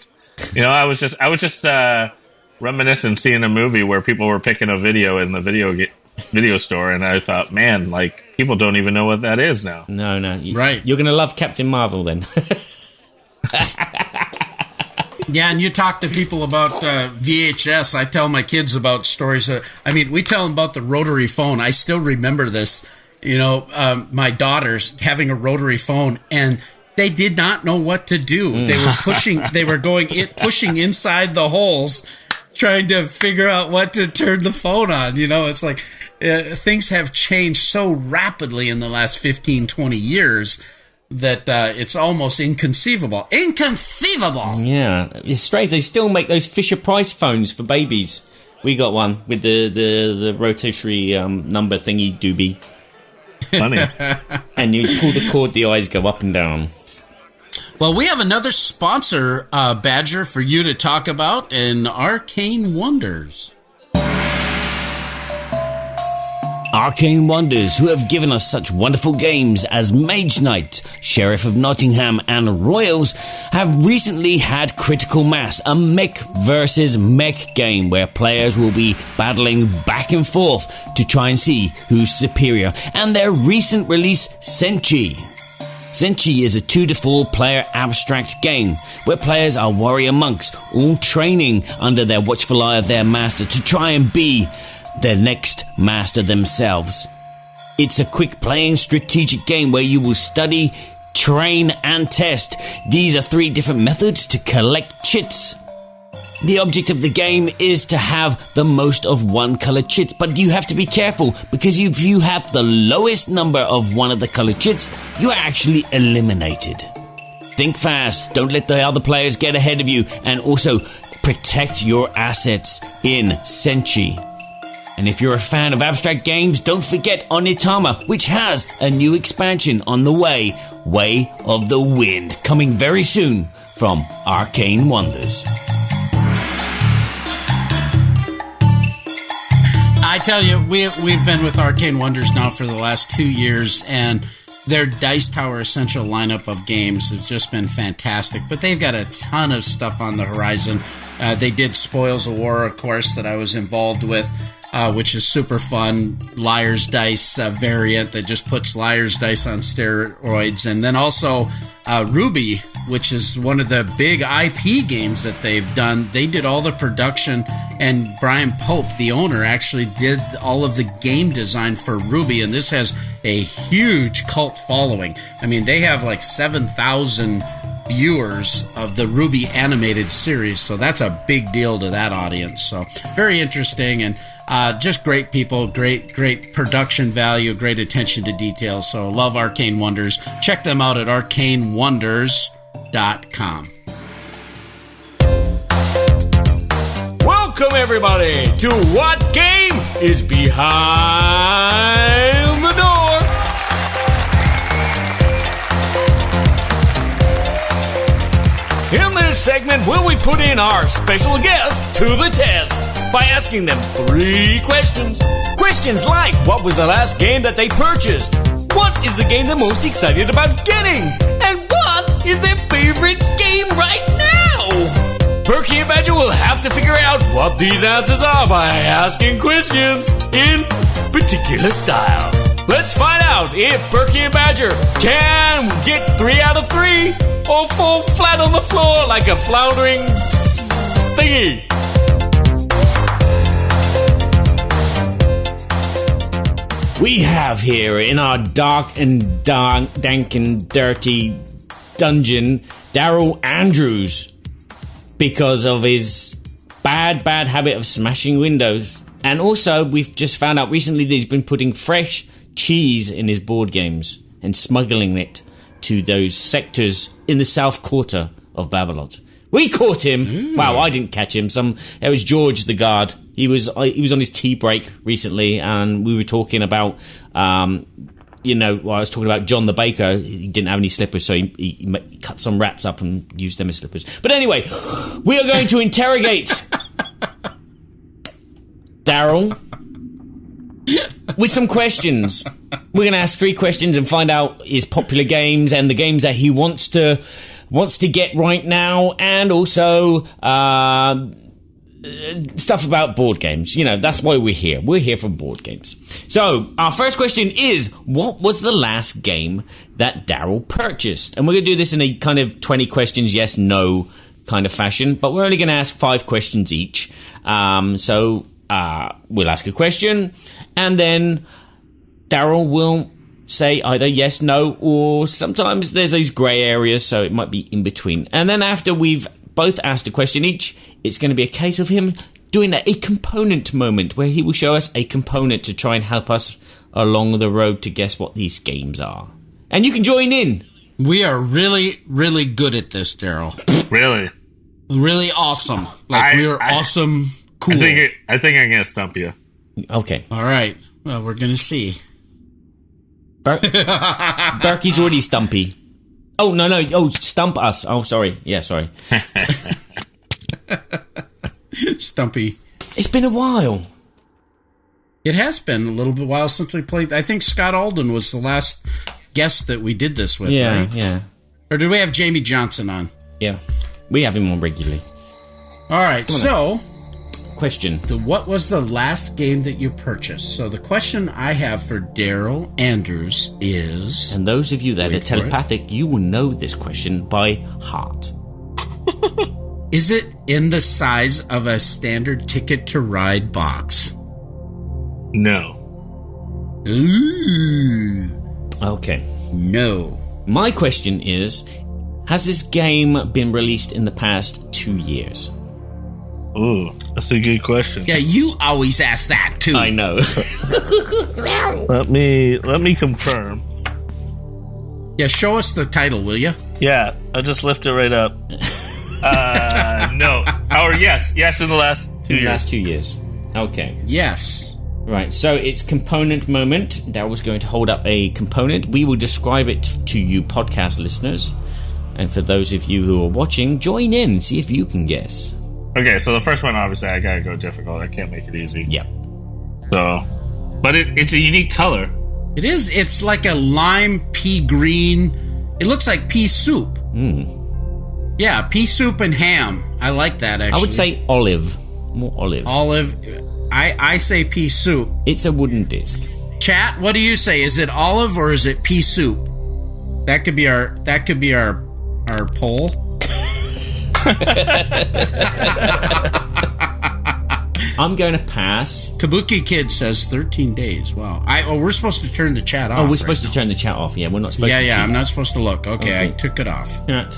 I was just reminiscing, seeing a movie where people were picking a video in the video store, and I thought, man, like, people don't even know what that is now. No, right. You're going to love Captain Marvel then. Yeah, and you talk to people about VHS. I tell my kids about stories. We tell them about the rotary phone. I still remember this. My daughters having a rotary phone, and they did not know what to do. They were pushing. They were pushing inside the holes, trying to figure out what to turn the phone on. It's like things have changed so rapidly in the last 15, 20 years that it's almost inconceivable. Inconceivable! Yeah. It's strange. They still make those Fisher-Price phones for babies. We got one with the rotatory number thingy doobie. Funny. And you pull the cord, the eyes go up and down. Well, we have another sponsor, Badger, for you to talk about in Arcane Wonders. Arcane Wonders, who have given us such wonderful games as Mage Knight, Sheriff of Nottingham, and Royals, have recently had Critical Mass, a mech versus mech game where players will be battling back and forth to try and see who's superior, and their recent release, Senshi. Senshi is a 2 to 4 player abstract game where players are warrior monks, all training under their watchful eye of their master to try and be their next master themselves. It's a quick playing strategic game where you will study, train, and test. These are 3 different methods to collect chits. The object of the game is to have the most of one colored chit, but you have to be careful because if you have the lowest number of one of the colored chits, you are actually eliminated. Think fast, don't let the other players get ahead of you, and also protect your assets in Senshi. And if you're a fan of abstract games, don't forget Onitama, which has a new expansion on the way, Way of the Wind, coming very soon from Arcane Wonders. I tell you, we've been with Arcane Wonders now for the last 2 years, and their Dice Tower Essential lineup of games has just been fantastic. But they've got a ton of stuff on the horizon. They did Spoils of War, of course, that I was involved with, which is super fun. Liar's Dice variant that just puts Liar's Dice on steroids. And then also Ruby, which is one of the big IP games that they've done. They did all the production, and Brian Pope, the owner, actually did all of the game design for Ruby, and this has a huge cult following. I mean, they have like 7,000 viewers of the Ruby animated series, so that's a big deal to that audience. So very interesting, and just great people, great production value, great attention to detail. So love Arcane Wonders. Check them out at arcanewonders.com. Welcome, everybody, to What Game is Behind the Door. In this segment, will we put in our special guest to the test by asking them 3 questions. Questions like, what was the last game that they purchased? What is the game they're most excited about getting? And what is their favorite game right now? Berkey and Badger will have to figure out what these answers are by asking questions in particular styles. Let's find out if Berkey and Badger can get 3 out of 3 or fall flat on the floor like a floundering thingy. We have here in our dark and dank and dirty dungeon Daryl Andrews, because of his bad habit of smashing windows. And also, we've just found out recently that he's been putting fresh cheese in his board games and smuggling it to those sectors in the south quarter of Babblot. We caught him. Wow, I didn't catch him. It was George, the guard. He was on his tea break recently, and we were talking about, I was talking about John the baker. He didn't have any slippers, so he cut some rats up and used them as slippers. But anyway, we are going to interrogate Daryl with some questions. We're going to ask 3 questions and find out his popular games and the games that he wants to get right now, and also stuff about board games. That's why we're here. We're here for board games. So, our first question is, what was the last game that Daryl purchased? And we're going to do this in a kind of 20 questions, yes, no kind of fashion, but we're only going to ask 5 questions each. So, we'll ask a question, and then Daryl will say either yes, no, or sometimes there's those grey areas, so it might be in between. And then after we've both asked a question each, it's going to be a case of him doing a component moment, where he will show us a component to try and help us along the road to guess what these games are. And you can join in. We are really, really good at this, Daryl. Really? Really awesome. We're awesome, cool. I think I'm going to stump you. Okay. All right. Well, we're going to see. Berkey's already stumpy. Oh, no. Oh, stump us. Oh, sorry. Yeah, sorry. Stumpy. It's been a while. It has been a little bit while since we played. I think Scott Alden was the last guest that we did this with, right? Yeah. Or did we have Jamie Johnson on? Yeah. We have him on regularly. All right, so... Question. What was the last game that you purchased? So the question I have for Daryl Andrews is... And those of you that are telepathic, you will know this question by heart. Is it in the size of a standard Ticket to Ride box? No. Ooh. Okay. No. My question is, has this game been released in the past 2 years? Ooh, that's a good question. Yeah, you always ask that too. I know. Let me confirm. Yeah, show us the title, will you? Yeah, I'll just lift it right up. No. Or yes, in the last 2 years. Last 2 years. Okay. Yes. Right, so it's component moment. Daryl's going to hold up a component. We will describe it to you podcast listeners. And for those of you who are watching, join in, see if you can guess. Okay, so the first one, obviously, I gotta go difficult. I can't make it easy. Yep. So, but it's a unique color. It is. It's like a lime pea green. It looks like pea soup. Yeah, pea soup and ham. I like that, actually. I would say olive. More olive. Olive. I say pea soup. It's a wooden disc. Chat, what do you say? Is it olive or is it pea soup? That could be our poll. I'm going to pass. Kabuki Kid says 13 days. Wow. We're supposed to turn the chat off. Oh, we're supposed to turn the chat off. Yeah, we're not supposed to. Yeah, I'm not supposed to look. Okay, I took it off. Yeah.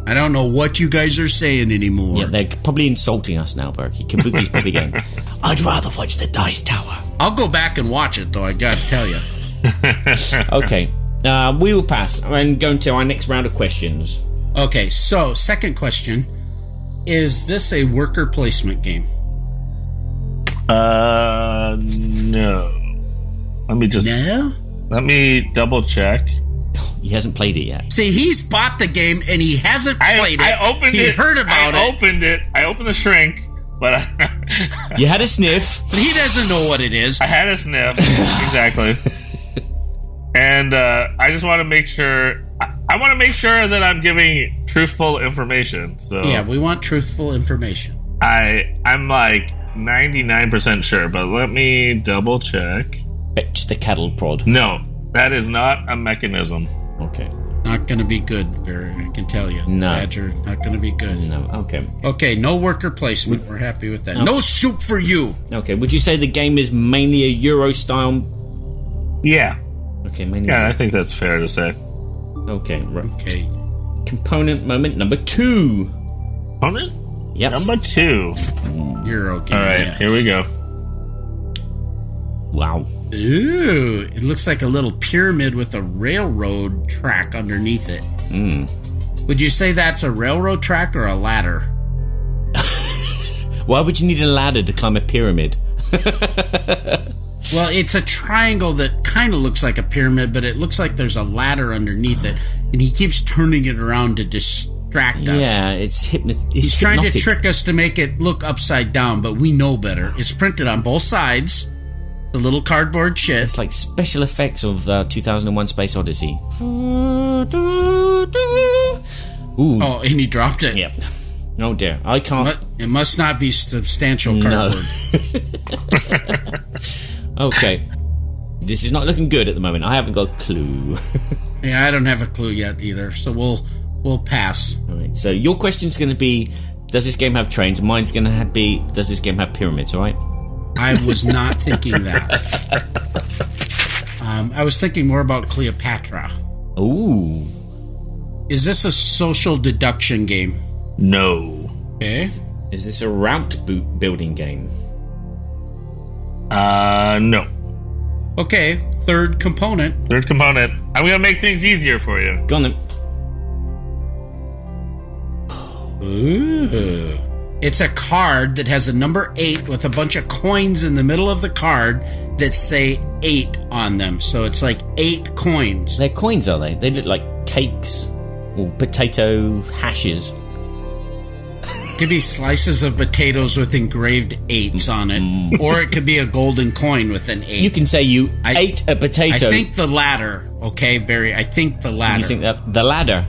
I don't know what you guys are saying anymore. Yeah, they're probably insulting us now, Berkey. Kabuki's probably going, I'd rather watch the Dice Tower. I'll go back and watch it, though, I gotta tell you. Okay. We will pass and go into our next round of questions. Okay, so second question. Is this a worker placement game? No. Let me double check. He hasn't played it yet. See, he's bought the game and he hasn't played it. I opened it. He heard about it. I opened it. I opened the shrink, but you had a sniff. He doesn't know what it is. I had a sniff. Exactly. And I just want to make sure. I want to make sure that I'm giving truthful information. So yeah, we want truthful information. I'm like 99% sure, but let me double check. Fetch the cattle prod. No, that is not a mechanism. Okay. Not going to be good, Barry. I can tell you. No. Badger, not going to be good. No. Okay. Okay, no worker placement. We're happy with that. Okay. No soup for you. Okay. Would you say the game is mainly a Euro style? Yeah. Okay. Mainly. Yeah, I think that's fair to say. Okay. Right. Okay. Component moment number 2. Component? Yep. Number 2. Euro game. All right, yeah. here we go. Wow. Ooh, it looks like a little pyramid with a railroad track underneath it. Would you say that's a railroad track or a ladder? Why would you need a ladder to climb a pyramid? Well, it's a triangle that kind of looks like a pyramid, but it looks like there's a ladder underneath it, and he keeps turning it around to distract us. Yeah, it's He's trying to trick us to make it look upside down, but we know better. It's printed on both sides. The little cardboard shit. It's like special effects of 2001 Space Odyssey. Ooh. Oh, and he dropped it. Yep. Oh dear, I can't. It must not be substantial cardboard. No. Okay. This is not looking good at the moment. I haven't got a clue. Yeah, I don't have a clue yet either, so we'll pass. All right. So your question's going to be, does this game have trains? Mine's going to be, does this game have pyramids? All right. I was not thinking that. I was thinking more about Cleopatra. Ooh. Is this a social deduction game? No. Okay. Is this a route building game? No. Okay, third component. Third component. I'm going to make things easier for you. Go on then. Ooh. It's a card that has a number 8 with a bunch of coins in the middle of the card that say 8 on them. So it's like 8 coins. They're coins, are they? They look like cakes or potato hashes. Could be slices of potatoes with engraved 8s on it. Or it could be a golden coin with an 8. You can say you ate a potato. I think the latter. Okay, Barry, I think the latter. You think that the ladder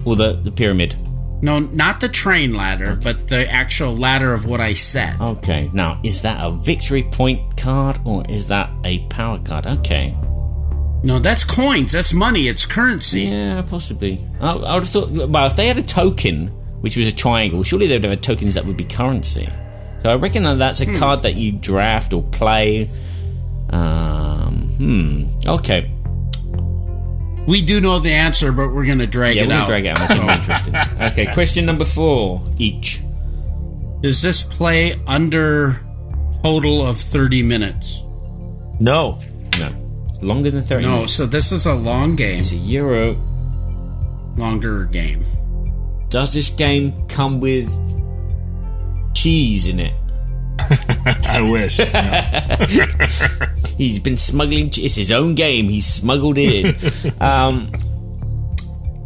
or the pyramid? No, not the train ladder, but the actual ladder of what I said. Okay, now, is that a victory point card or is that a power card? Okay. No, that's coins. That's money. It's currency. Yeah, possibly. I would have thought, well, if they had a token, which was a triangle, surely they would have tokens that would be currency. So I reckon that's a card that you draft or play. Okay. We do know the answer, but we're going to drag it out. We're going to drag it out. Make it more interesting. Okay, question number 4 each. Does this play under total of 30 minutes? No. No. It's longer than 30 minutes. No, so this is a long game. It's a Euro. Longer game. Does this game come with cheese in it? I wish. No. He's been smuggling. It's his own game. He's smuggled it in.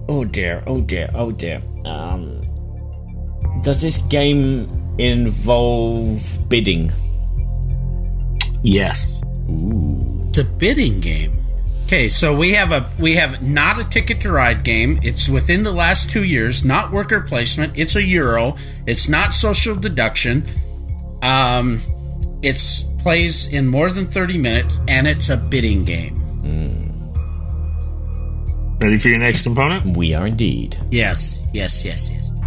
Oh dear. Does this game involve bidding? Yes. Ooh. It's a bidding game. Okay, so we have not a Ticket to Ride game. It's within the last 2 years, not worker placement. It's a Euro. It's not social deduction. It plays in more than 30 minutes, and it's a bidding game. Ready for your next component? We are indeed. Yes.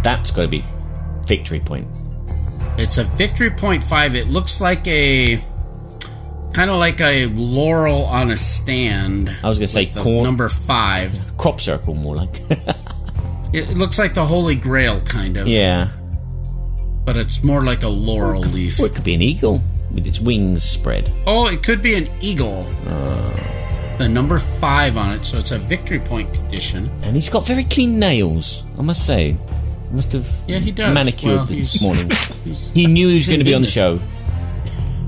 That's got to be victory point. It's a victory point 5. It looks like kind of like a laurel on a stand. I was going to say corn. Number 5. Crop circle, more like. It looks like the Holy Grail, kind of. Yeah. But it's more like a laurel leaf. Or it could be an eagle with its wings spread. Oh, it could be an eagle. The number 5 on it, so it's a victory point condition. And he's got very clean nails, I must say. Must have he does. manicured this morning. He knew he was going to be on the show.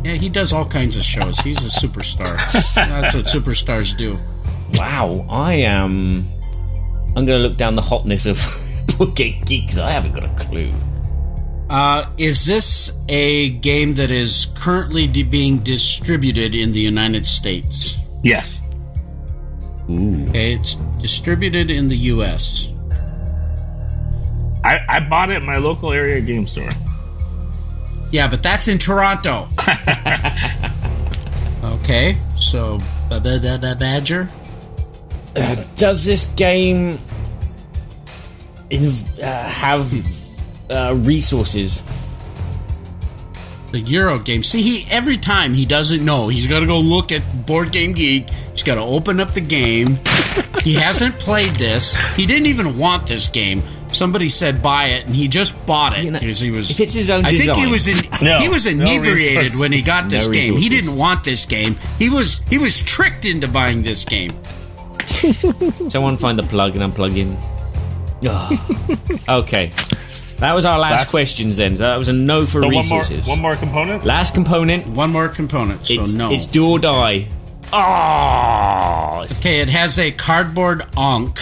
Yeah, he does all kinds of shows. He's a superstar. That's what superstars do. Wow, I'm going to look down the hotness of Board Game Geek because I haven't got a clue. Is this a game that is currently being distributed in the United States? Yes. Ooh. Okay, it's distributed in the U.S. I bought it at my local area game store. Yeah, but that's in Toronto. Okay, so Badger. Does this game have resources? The Euro game. See, every time he doesn't know, he's got to go look at Board Game Geek. He's got to open up the game. He hasn't played this. He didn't even want this game. Somebody said buy it, and he just bought it because he was. If it's his own design, I think he was inebriated when he got this game. He didn't want this game. He was tricked into buying this game. Someone find the plug and unplug him. Okay. That was our last questions then. That was a no for resources. One more component? Last component. One more component, so no. It's do or die. Oh! Okay, it has a cardboard ankh,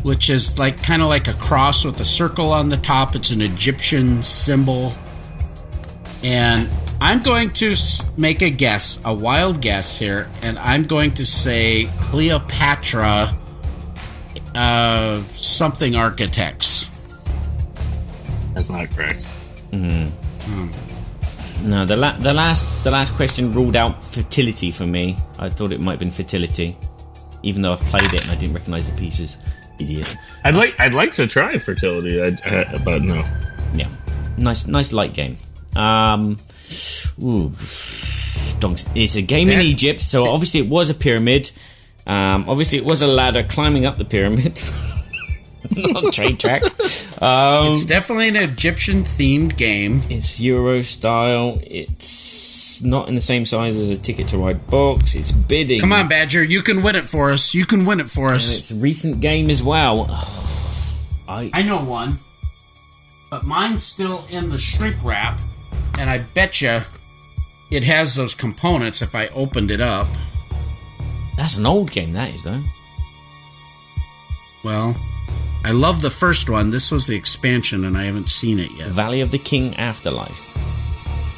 which is kind of like a cross with a circle on the top. It's an Egyptian symbol. And I'm going to make a guess, a wild guess here, and I'm going to say Cleopatra something architects. That's not correct. No, the last question ruled out fertility for me. I thought it might have been fertility, even though I've played it and I didn't recognize the pieces. Idiot. I'd like to try fertility, but no. Yeah, nice light game. It's a game in Egypt, so obviously it was a pyramid. Obviously it was a ladder climbing up the pyramid. Not train track. It's definitely an Egyptian-themed game. It's Euro style. It's not in the same size as a Ticket to Ride box. It's bidding. Come on, Badger. You can win it for us. And it's a recent game as well. I know one. But mine's still in the shrink wrap. And I betcha it has those components if I opened it up. That's an old game, that is, though. Well, I love the first one. This was the expansion, and I haven't seen it yet. Valley of the King Afterlife.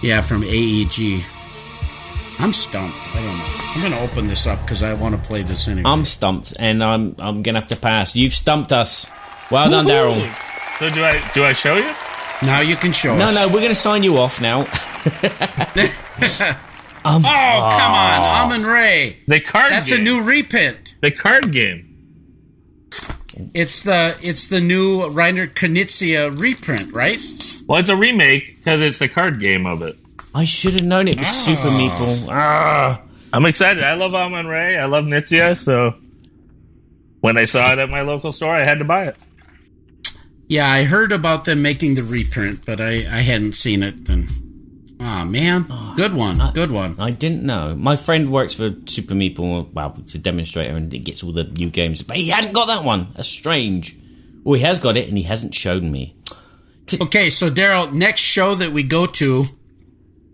Yeah, from AEG. I'm stumped. I don't know. I'm going to open this up because I want to play this anyway. I'm stumped, and I'm going to have to pass. You've stumped us. Well done, Daryl. So do I show you? Now you can show us. No, we're going to sign you off now. Come on, Amun-Re. That's game. A new reprint. The card game. It's the new Reiner Knizia reprint, right? Well, it's a remake because it's the card game of it. I should have known it was Super Meeple. I'm excited. I love Amun-Re. I love Knizia, so when I saw it at my local store, I had to buy it. Yeah, I heard about them making the reprint, but I hadn't seen it. And man, good one. I didn't know. My friend works for Super Meeple. Well, it's a demonstrator, and he gets all the new games, but he hadn't got that one. That's strange. Well, he has got it, and he hasn't shown me. Okay, so Daryl, next show that we go to,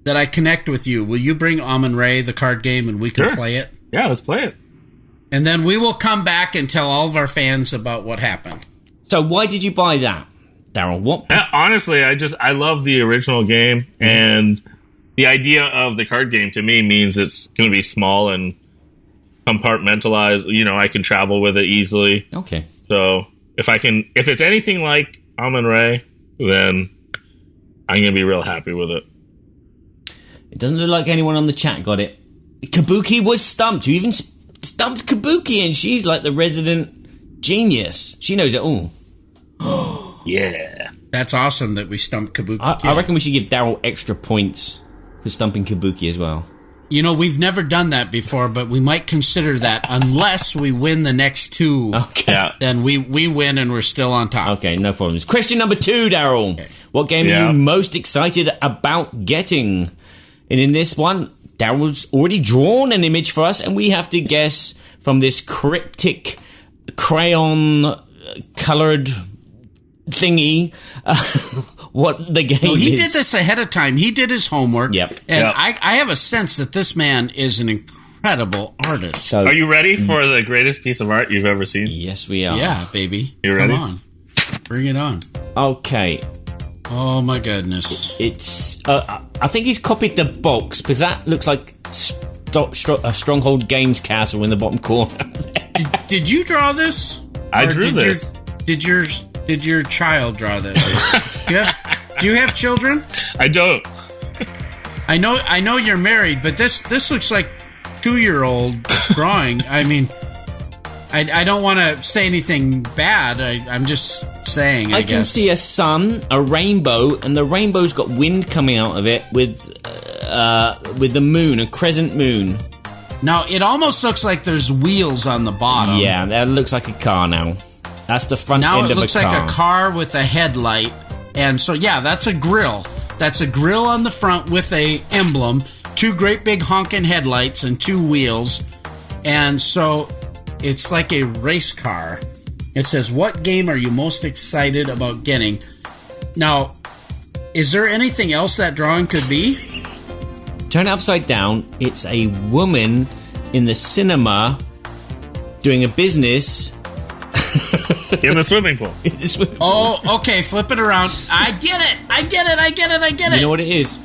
that I connect with you, will you bring Amun-Re, the card game, and we can play it? Yeah, let's play it. And then we will come back and tell all of our fans about what happened. So why did you buy that, Daryl? What? Honestly, I love the original game, and the idea of the card game to me means it's going to be small and compartmentalized. You know, I can travel with it easily. Okay. So if it's anything like Amun-Re, then I'm going to be real happy with it. It doesn't look like anyone on the chat got it. Kabuki was stumped. You even stumped Kabuki, and she's like the resident genius. She knows it all. Yeah. That's awesome that we stumped Kabuki. I reckon we should give Daryl extra points for stumping Kabuki as well. You know, we've never done that before, but we might consider that unless we win the next two. Okay. Yeah. Then we win and we're still on top. Okay, no problems. Question number 2, Daryl. Okay. What game are you most excited about getting? And in this one, Daryl's already drawn an image for us, and we have to guess from this cryptic crayon-colored thingy what the game is. He did this ahead of time. He did his homework. Yep. And I have a sense that this man is an incredible artist. So, are you ready for the greatest piece of art you've ever seen? Yes, we are. Yeah, baby. You ready? Come on. Bring it on. Okay. Oh, my goodness. It's... I think he's copied the box, because that looks like a Stronghold Games castle in the bottom corner. Did you draw this? I drew this. Did your child draw this? Do you have children? I don't. I know you're married, but this looks like 2-year-old drawing. I mean, I don't want to say anything bad. I'm just saying, I guess. can see a sun, a rainbow, and the rainbow's got wind coming out of it with the moon, a crescent moon. Now, it almost looks like there's wheels on the bottom. Yeah, that looks like a car now. That's the front Now end it of a looks car. like a car with a headlight. And so, yeah, that's a grill. That's a grill on the front with a emblem, 2 great big honking headlights and 2 wheels. And so it's like a race car. It says, what game are you most excited about getting? Now, is there anything else that drawing could be? Turn it upside down. It's a woman in the cinema doing a business In the swimming pool. Oh, okay, flip it around. I get it. You know what it is?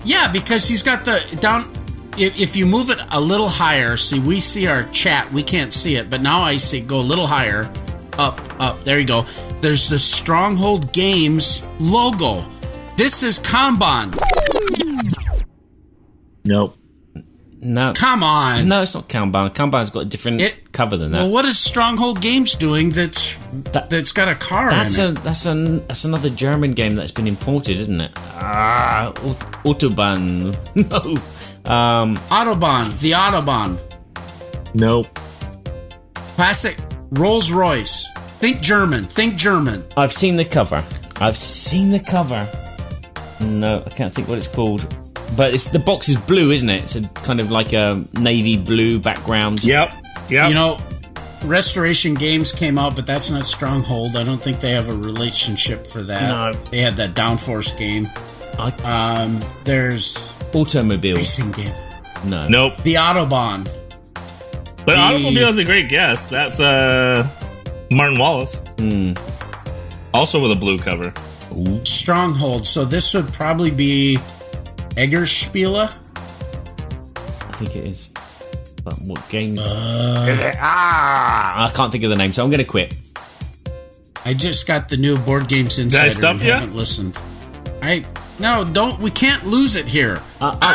Yeah, because he's got the down. If you move it a little higher, see, we see our chat. We can't see it, but now I see. Go a little higher, up. There you go. There's the Stronghold Games logo. This is Kanban. Nope. No. Come on. No, it's not Kanban. Kanban's got a different cover than that. Well, what is Stronghold Games doing that's got a car in it? That's another German game that's been imported, isn't it? Autobahn. No. Autobahn. The Autobahn. Nope. Classic Rolls Royce. Think German. I've seen the cover. No, I can't think what it's called. But the box is blue, isn't it? It's a kind of like a navy blue background. Yep. You know, Restoration Games came out, but that's not Stronghold. I don't think they have a relationship for that. No. They had that Downforce game. There's Automobile. racing game. No. Nope. The Autobahn. But Automobile is a great guess. That's Martin Wallace. Also with a blue cover. Ooh. Stronghold. So this would probably be Eggerspiele? I think it is. But what games? I can't think of the name, so I'm going to quit. I just got the new Board Games Insider. Did I stump and you? haven't listened. We can't lose it here.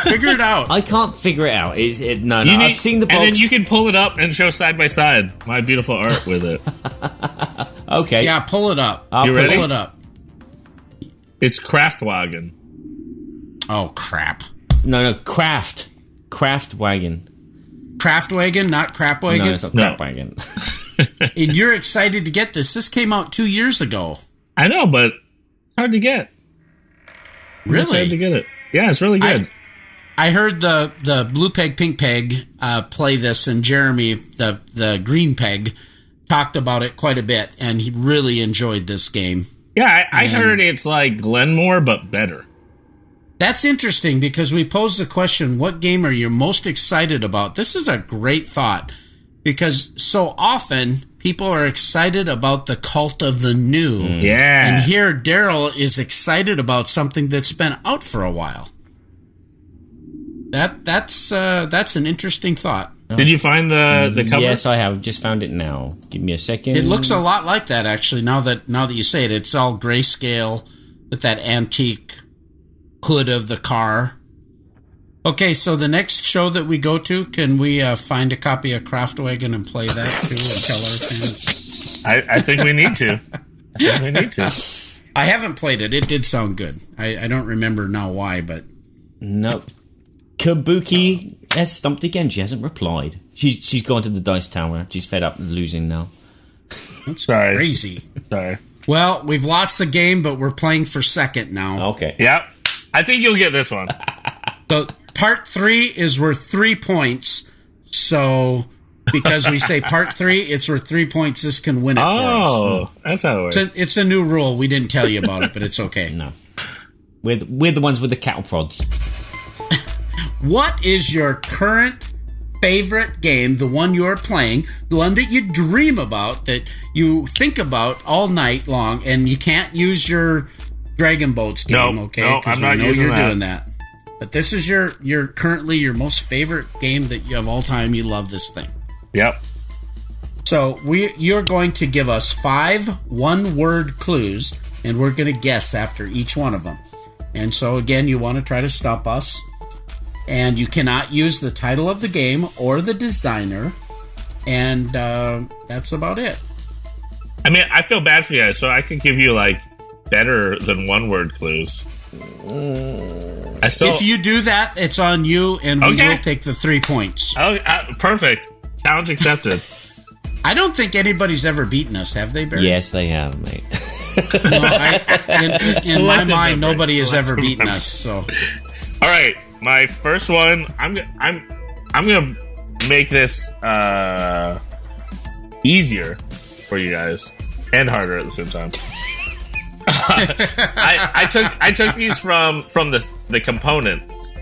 Figure it out. I can't figure it out. No, I've seen the box. And then you can pull it up and show side by side my beautiful art with it. Okay. Yeah, pull it up. You ready? Pull it up. It's Kraftwagen. Oh, crap. No, Kraftwagen. Kraftwagen, not Crapwagen? No, it's not No. Kraftwagen. And you're excited to get this. This came out 2 years ago. I know, but it's hard to get. I'm excited to Really? get it. Yeah, it's really good. I heard the Blue Peg, Pink Peg play this, and Jeremy, the Green Peg, talked about it quite a bit, and he really enjoyed this game. Yeah, I heard it's like Glenmore, but better. That's interesting because we posed the question, what game are you most excited about? This is a great thought because so often people are excited about the cult of the new. Yeah. And here Daryl is excited about something that's been out for a while. That's an interesting thought. Did you find the cover? Yes, I have. Just found it now. Give me a second. It looks a lot like that actually now that you say it. It's all grayscale with that antique hood of the car. Okay, so the next show that we go to, can we find a copy of Kraftwagen and play that too and tell our fans? I think we need to. I haven't played it. It did sound good. I don't remember now why, but No. Kabuki has stumped again. She hasn't replied. She's gone to the dice tower. She's fed up losing now. that's Sorry. crazy. Sorry. Well, we've lost the game, but we're playing for second now. Okay. Yep. I think you'll get this one. So part 3 is worth 3 points. So because we say part 3, it's worth 3 points. This can win it for us. Oh, that's how it works. It's a new rule. We didn't tell you about it, but it's okay. No. We're the ones with the cattle prods. What is your current favorite game, the one you're playing, the one that you dream about, that you think about all night long, and you can't use your Dragon Boats game, Nope, okay? nope, Because I'm we not know using you're that. doing that. But this is your currently your most favorite game that you of all time. You love this thing. Yep. So you're going to give us 5 one-word clues, and we're going to guess after each one of them. And so again, you want to try to stump us. And you cannot use the title of the game or the designer. And that's about it. I mean, I feel bad for you guys, so I could give you like better than one-word clues. If you do that, it's on you, and we will take the 3 points. Oh, perfect. Challenge accepted. I don't think anybody's ever beaten us, have they, Barry? Yes, they have, mate. In my mind, nobody has ever beaten us. So, all right, my first one. I'm gonna make this easier for you guys and harder at the same time. I took these from the components.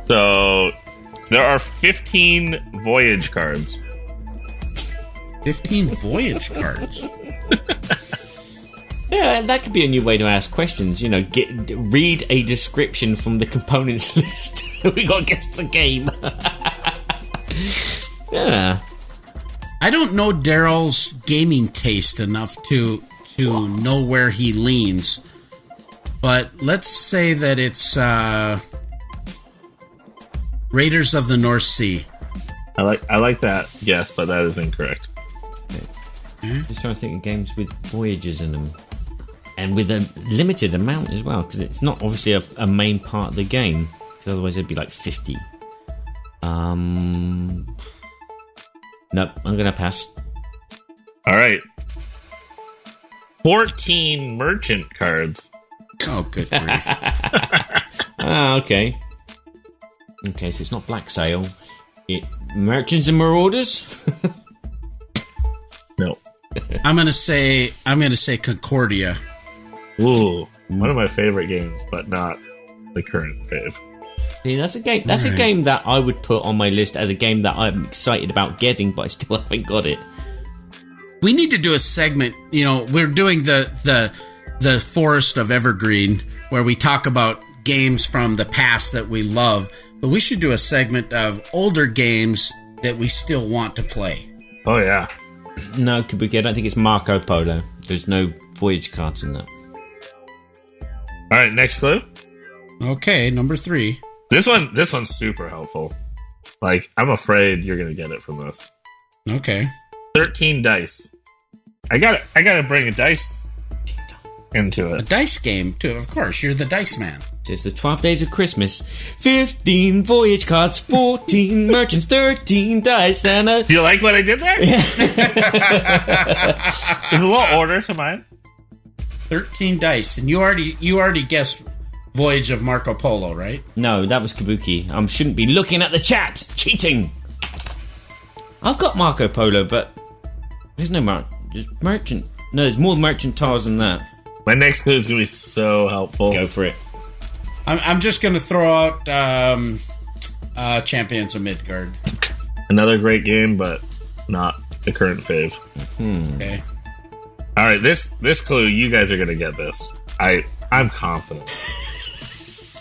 So there are 15 voyage cards. 15 voyage cards. Yeah, that could be a new way to ask questions. You know, read a description from the components list. We got to guess the game. Yeah. I don't know Daryl's gaming taste enough to know where he leans, but let's say that it's Raiders of the North Sea. I like that guess, but that is incorrect. Just trying to think of games with voyages in them, and with a limited amount as well, because it's not obviously a main part of the game. Because otherwise, it'd be like 50. Nope, I'm gonna pass. All right. 14 merchant cards. Oh, good grief. Okay. Okay, so it's not Black Sail. Merchants and Marauders? No. I'm gonna say Concordia. Ooh, one of my favorite games, but not the current fave. See, that's a game. That's a game that I would put on my list as a game that I'm excited about getting, but I still haven't got it. We need to do a segment. You know, we're doing the Forest of Evergreen, where we talk about games from the past that we love. But we should do a segment of older games that we still want to play. Oh yeah. No, Kabuki, I don't think it's Marco Polo. There's no voyage cards in that. All right, next clue. Okay, number 3. This one's super helpful. Like, I'm afraid you're gonna get it from this. Okay. 13 dice. I gotta bring a dice into A it. dice game, too. Of course, you're the dice man. It's the 12 Days of Christmas. 15 voyage cards, 14 merchants, 13 dice, and a... Do you like what I did there? There's a little order to mine. 13 dice, and you already guessed Voyage of Marco Polo, right? No, that was Kabuki. I shouldn't be looking at the chat. Cheating. I've got Marco Polo, but there's no there's merchant. No, there's more merchant tiles than that. My next clue is gonna be so helpful. Go for it. I'm just going to throw out Champions of Midgard. Another great game, but not the current fave. Okay. All right, this clue, you guys are gonna get this. I'm confident.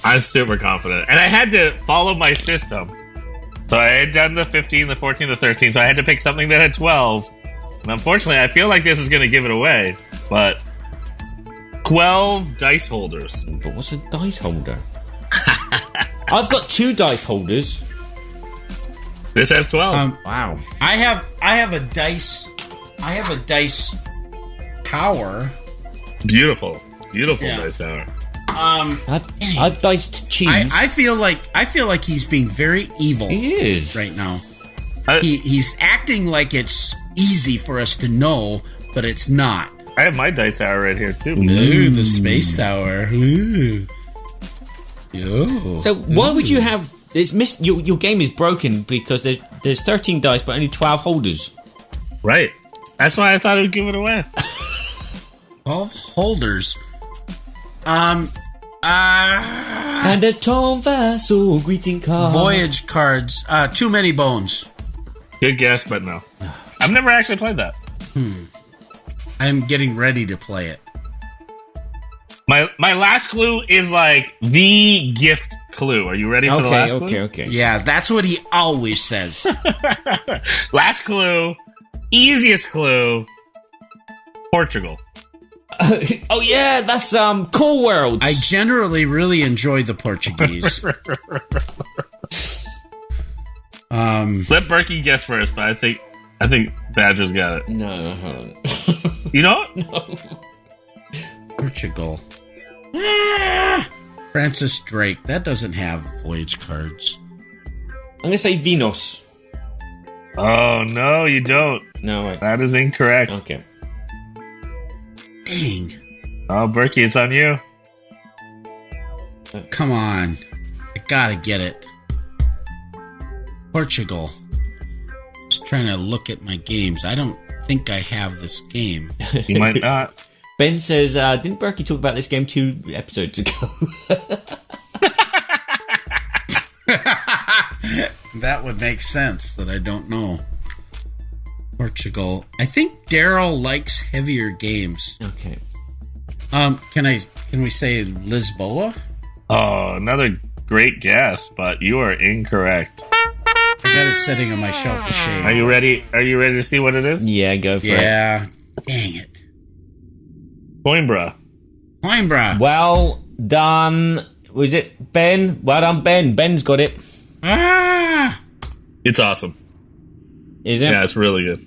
I'm super confident, and I had to follow my system. So I had done the 15, the 14, the 13. So I had to pick something that had 12. And unfortunately, I feel like this is going to give it away. But 12 dice holders. But what's a dice holder? I've got 2 dice holders. This has 12. Wow. I have a dice tower. Beautiful dice tower. I've diced cheese. I feel like he's being very evil. He is right now. He's acting like it's easy for us to know, but it's not. I have my dice tower right here too. Ooh, the space tower. Ooh. Yo. So why would you have this? Your game is broken because there's 13 dice, but only 12 holders. Right. That's why I thought it would give it away. 12 holders. And a tall vassal greeting card. Voyage cards. Too many bones. Good guess, but no. I've never actually played that. I'm getting ready to play it. My last clue is like the gift clue. Are you ready for the last clue? Okay. Yeah, that's what he always says. Last clue. Easiest clue. Portugal. Oh yeah, that's Cool Worlds. I generally really enjoy the Portuguese. Let Berkey guess first, but I think Badger's got it. No, hold on. You know? No. Portugal. Francis Drake. That doesn't have voyage cards. I'm going to say Venus. Oh, no, you don't. No, wait. That is incorrect. Okay. Dang. Oh, Berkey, it's on you. Come on. I gotta get it. Portugal. Just trying to look at my games. I don't think I have this game. You might not. Ben says, didn't Berkey talk about this game 2 episodes ago? That would make sense that I don't know. Portugal. I think Daryl likes heavier games. Okay. Can we say Lisboa? Oh, another great guess, but you are incorrect. I got it sitting on my shelf of shame. Are you ready? Are you ready to see what it is? Yeah, go for it. Yeah. Dang it. Coimbra. Coimbra. Well done. Was it Ben? Well done, Ben. Ben's got it. Ah! It's awesome. Is it? Yeah, it's really good.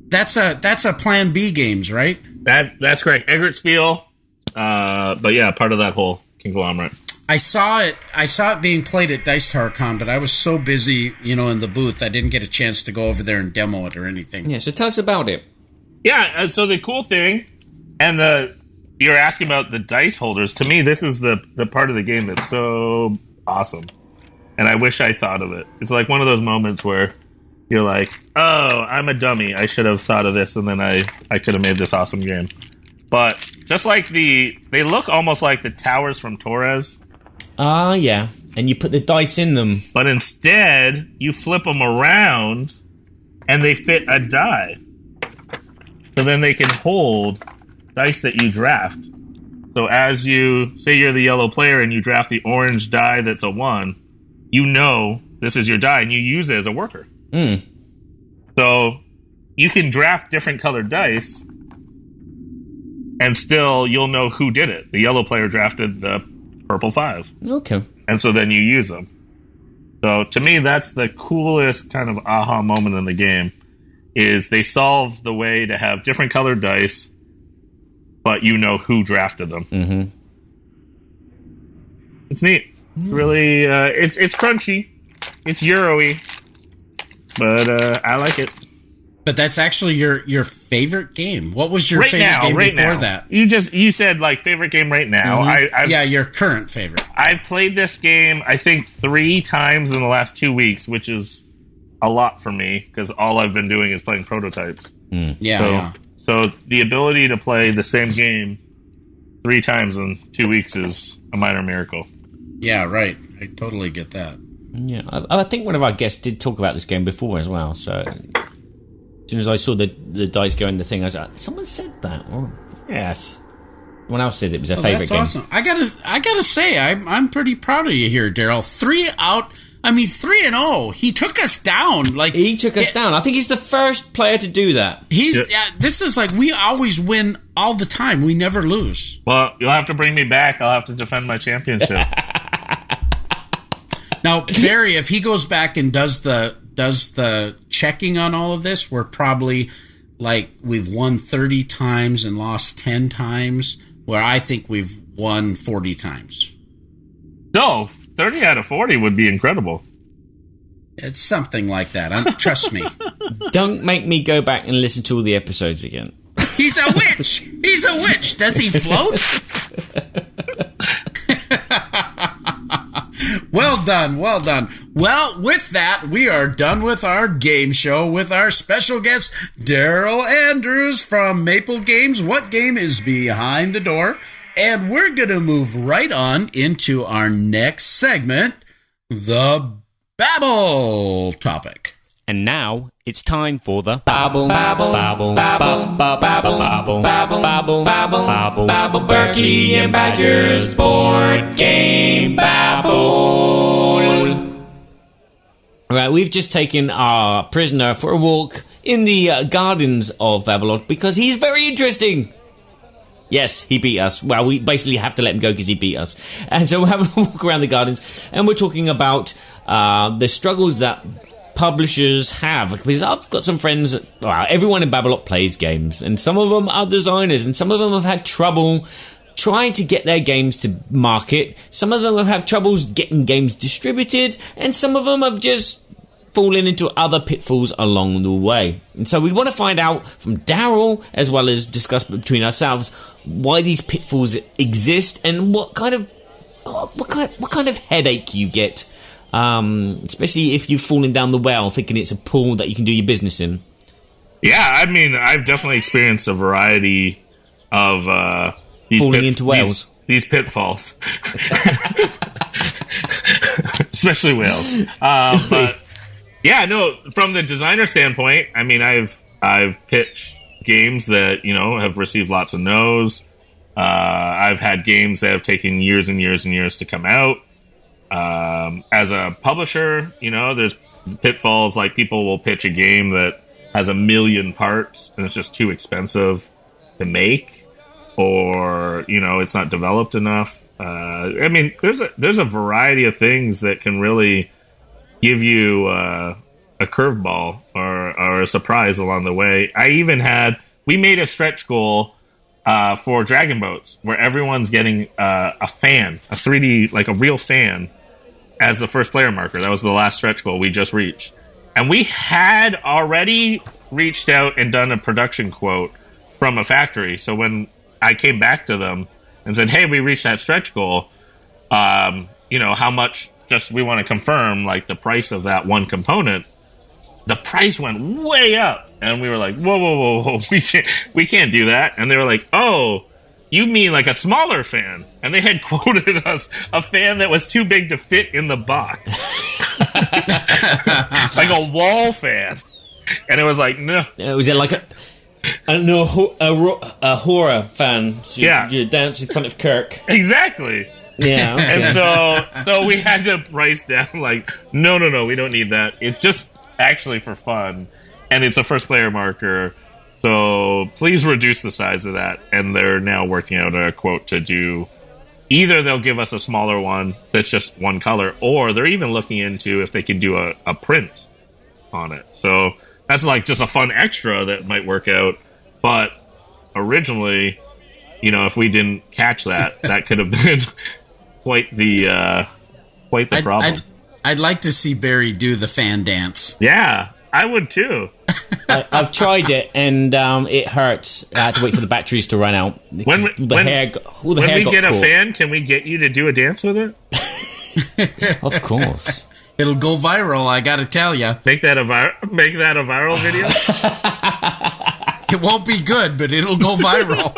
That's a Plan B games, right? That's correct. Egert Spiel. But yeah, part of that whole conglomerate. I saw it being played at Dice Tower Con, but I was so busy, in the booth, I didn't get a chance to go over there and demo it or anything. Yeah, so tell us about it. Yeah, so the cool thing, and you're asking about the dice holders. To me, this is the part of the game that's so awesome. And I wish I thought of it. It's like one of those moments where you're like, oh, I'm a dummy. I should have thought of this, and then I could have made this awesome game. But just like they look almost like the towers from Torres. Ah, yeah. And you put the dice in them. But instead, you flip them around, and they fit a die. So then they can hold dice that you draft. So as you, say you're the yellow player, and you draft the orange die that's a 1, you know this is your die, and you use it as a worker. Mm. So you can draft different colored dice, and still you'll know who did it. The yellow player drafted the purple 5. Okay. And so then you use them. So to me, that's the coolest kind of aha moment in the game, is they solved the way to have different colored dice, but you know who drafted them. Mm-hmm. It's neat. It's really, it's crunchy. It's Euro-y. But I like it. But that's actually your favorite game. What was your favorite game before that? You said like favorite game right now. Mm-hmm. Your current favorite. I've played this game I think 3 times in the last 2 weeks, which is a lot for me because all I've been doing is playing prototypes. Mm. So the ability to play the same game 3 times in 2 weeks is a minor miracle. Yeah, right. I totally get that. Yeah, I think one of our guests did talk about this game before as well. So as soon as I saw the dice go in the thing, I was like, "Someone said that." Oh, yes, someone else said it was a favorite game. Awesome. I gotta say, I'm pretty proud of you here, Daryl. 3-0. He took us down. He took us down. I think he's the first player to do that. This is like we always win all the time. We never lose. Well, you'll have to bring me back. I'll have to defend my championship. Now, Barry, if he goes back and does the checking on all of this, we're probably we've won 30 times and lost 10 times, where I think we've won 40 times. So 30 out of 40 would be incredible. It's something like that. Trust me. Don't make me go back and listen to all the episodes again. He's a witch. He's a witch. Does he float? Well done. Well, with that, we are done with our game show with our special guest, Daryl Andrews from Maple Games. What game is behind the door? And we're going to move right on into our next segment, the Babble topic. And now it's time for the Babble, babble, babble, babble, babble, babble, babble, babble, babble, babble, babble, Berkey and Badger's board game Babble. Right, we've just taken our prisoner for a walk in the gardens of Babblot because he's very interesting. Yes, he beat us. Well, we basically have to let him go because he beat us. And so we're having a walk around the gardens, and we're talking about the struggles that publishers have? Because I've got some friends, well, everyone in Babblot plays games, and some of them are designers, and some of them have had trouble trying to get their games to market. Some of them have had troubles getting games distributed, and some of them have just fallen into other pitfalls along the way. And so we want to find out from Daryl, as well as discuss between ourselves, why these pitfalls exist and what kind of headache you get, especially if you've fallen down the well thinking it's a pool that you can do your business in. Yeah, I mean, I've definitely experienced a variety of these falling into whales. These pitfalls, especially whales. But yeah, no. From the designer standpoint, I mean, I've pitched games that have received lots of no's. I've had games that have taken years and years and years to come out. As a publisher, there's pitfalls like people will pitch a game that has 1 million parts and it's just too expensive to make, or it's not developed enough. I mean, there's a variety of things that can really give you a curveball or a surprise along the way. We made a stretch goal for Dragon Boats where everyone's getting a fan, a 3D, like a real fan, as the first player marker. That was the last stretch goal we just reached. And we had already reached out and done a production quote from a factory. So when I came back to them and said, hey, we reached that stretch goal, how much just we want to confirm, like, the price of that one component, the price went way up. And we were like, whoa, we can't do that. And they were like, oh, you mean like a smaller fan? And they had quoted us a fan that was too big to fit in the box. Like a wall fan. And it was like, no. Was it like a horror fan? You dance in front of Kirk. Exactly. Yeah. Okay. And so we had to price down, like, no, we don't need that. It's just actually for fun. And it's a first player marker. So please reduce the size of that. And they're now working out a quote to do. Either they'll give us a smaller one that's just one color, or they're even looking into if they can do a print on it. So that's like just a fun extra that might work out. But originally, if we didn't catch that, that could have been quite the problem. I'd like to see Barry do the fan dance. Yeah, I would too. I've tried it, and it hurts. I had to wait for the batteries to run out. When we get a fan, can we get you to do a dance with it? Of course. It'll go viral, I gotta tell you. Make that a viral video? It won't be good, but it'll go viral.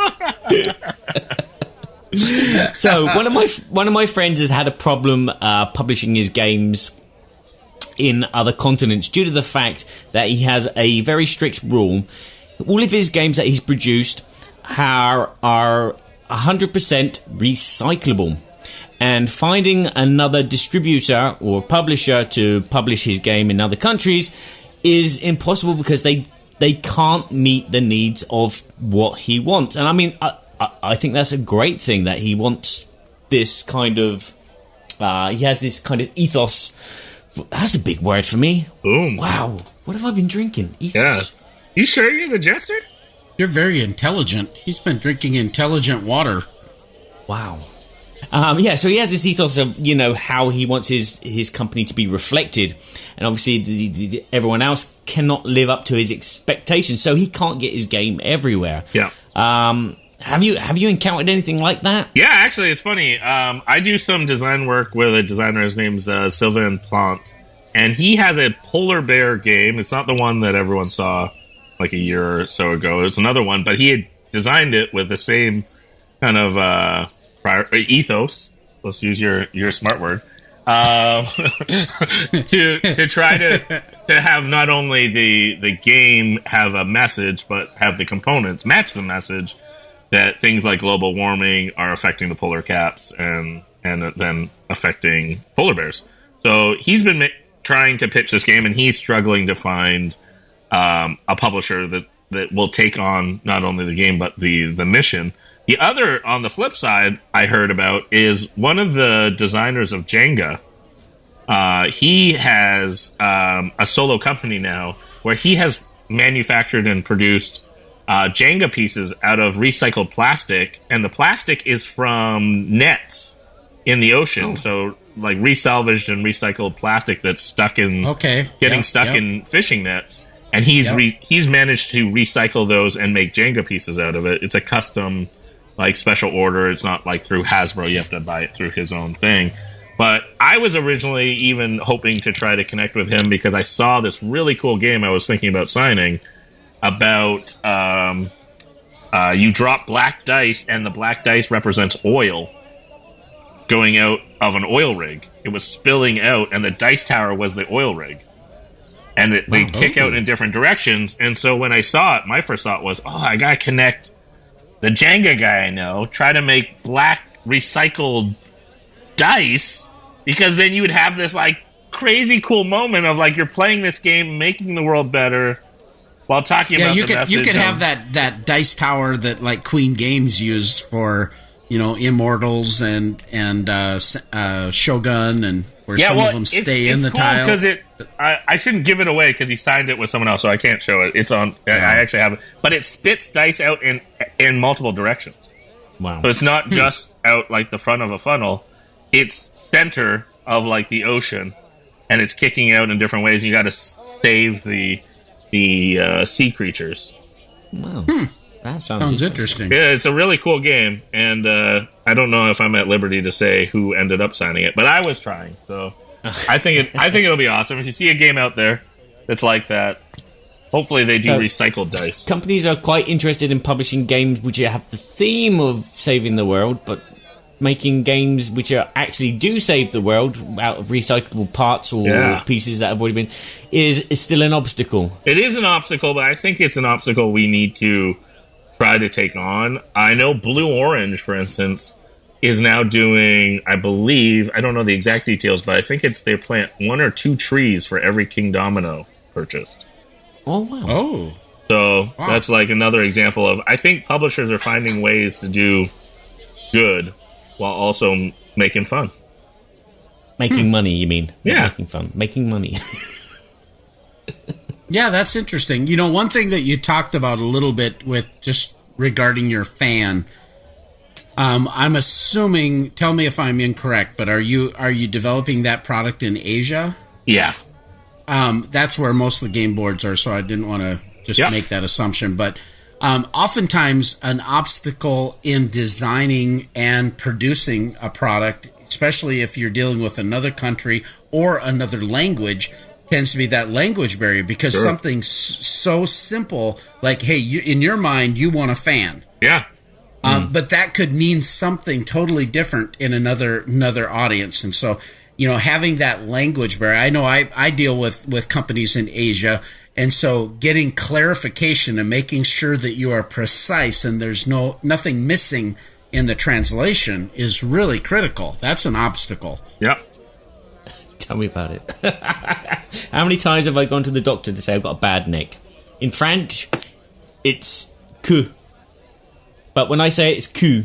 So one of my friends has had a problem publishing his games in other continents due to the fact that he has a very strict rule. All of his games that he's produced are 100% recyclable. And finding another distributor or publisher to publish his game in other countries is impossible because they can't meet the needs of what he wants. And I mean, I think that's a great thing that he wants this kind of... he has this kind of ethos. That's a big word for me. Boom. Wow. What have I been drinking? Ethos. Yeah. You sure you're the jester? You're very intelligent. He's been drinking intelligent water. Wow. So he has this ethos of, how he wants his company to be reflected. And obviously everyone else cannot live up to his expectations, so he can't get his game everywhere. Yeah. Have you encountered anything like that? Yeah, actually, it's funny. I do some design work with a designer. His name's Sylvain Plante, and he has a polar bear game. It's not the one that everyone saw like a year or so ago. It's another one, but he had designed it with the same kind of ethos. Let's use your smart word. To try to have not only the game have a message, but have the components match the message. That things like global warming are affecting the polar caps and then affecting polar bears. So he's been trying to pitch this game, and he's struggling to find a publisher that will take on not only the game but the mission. The other, on the flip side, I heard about is one of the designers of Jenga he has a solo company now where he has manufactured and produced Jenga pieces out of recycled plastic, and the plastic is from nets in the ocean. So like resalvaged and recycled plastic that's stuck in stuck in fishing nets. And he's managed to recycle those and make Jenga pieces out of it. It's a custom, like, special order. It's not like through Hasbro. You have to buy it through his own thing. But I was originally even hoping to try to connect with him because I saw this really cool game I was thinking about signing about you drop black dice, and the black dice represents oil going out of an oil rig. It was spilling out, and the dice tower was the oil rig. And they kick out in different directions. And so when I saw it, my first thought was, I got to connect the Jenga guy I know, try to make black recycled dice, because then you would have this like crazy cool moment of like you're playing this game, making the world better, while talking about the message. You could have that dice tower that like Queen Games used for, Immortals and Shogun, and where some of them stay in the cool tiles. I shouldn't give it away because he signed it with someone else, so I can't show it. It's on. I actually have it, but it spits dice out in multiple directions. Wow! So it's not just out like the front of a funnel; it's center of like the ocean, and it's kicking out in different ways. And you got to save the sea creatures. Wow! That sounds interesting. Yeah, it's a really cool game, and I don't know if I'm at liberty to say who ended up signing it, but I was trying, so I think it'll be awesome. If you see a game out there that's like that, hopefully they do recycled dice. Companies are quite interested in publishing games which have the theme of saving the world, but making games which actually do save the world out of recyclable parts or pieces that have already been is still an obstacle. It is an obstacle, but I think it's an obstacle we need to try to take on. I know Blue Orange, for instance, is now doing, I believe, I don't know the exact details, but I think they plant 1 or 2 trees for every King Domino purchased. Oh, wow. Oh. So that's like another example of, I think publishers are finding ways to do good while also making fun. Making money, you mean? Yeah. Not making fun. Making money. Yeah, that's interesting. One thing that you talked about a little bit with just regarding your fan, I'm assuming, tell me if I'm incorrect, but are you developing that product in Asia? Yeah. That's where most of the game boards are, so I didn't want to just make that assumption. But oftentimes an obstacle in designing and producing a product, especially if you're dealing with another country or another language, tends to be that language barrier, because something so simple like, hey, in your mind, you want a fan. Yeah. But that could mean something totally different in another audience. And so, having that language barrier, I know I deal with companies in Asia, and so getting clarification and making sure that you are precise and there's nothing missing in the translation is really critical. That's an obstacle. Yep. Tell me about it. How many times have I gone to the doctor to say I've got a bad neck? In French, it's que. But when I say it's que,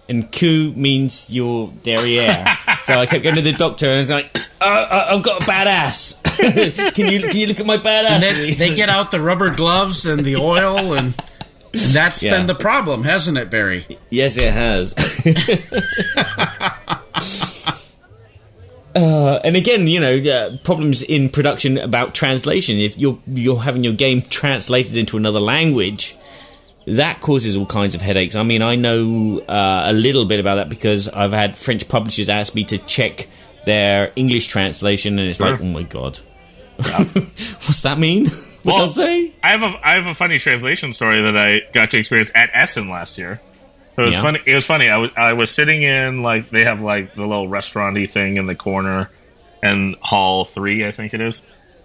and que means your derriere. So I kept going to the doctor and I was like, I've got a bad ass. Can you look at my bad ass? And they get out the rubber gloves and the oil, and that's been the problem, hasn't it, Barry? Yes, it has. And again, problems in production about translation. If you're having your game translated into another language, that causes all kinds of headaches. I mean, I know a little bit about that because I've had French publishers ask me to check their English translation, and it's like, oh my god, what's that mean? What's that say? I have a funny translation story that I got to experience at Essen last year. It was funny. I was sitting in, like, they have like the little restaurant-y thing in the corner, and Hall 3, I think it is.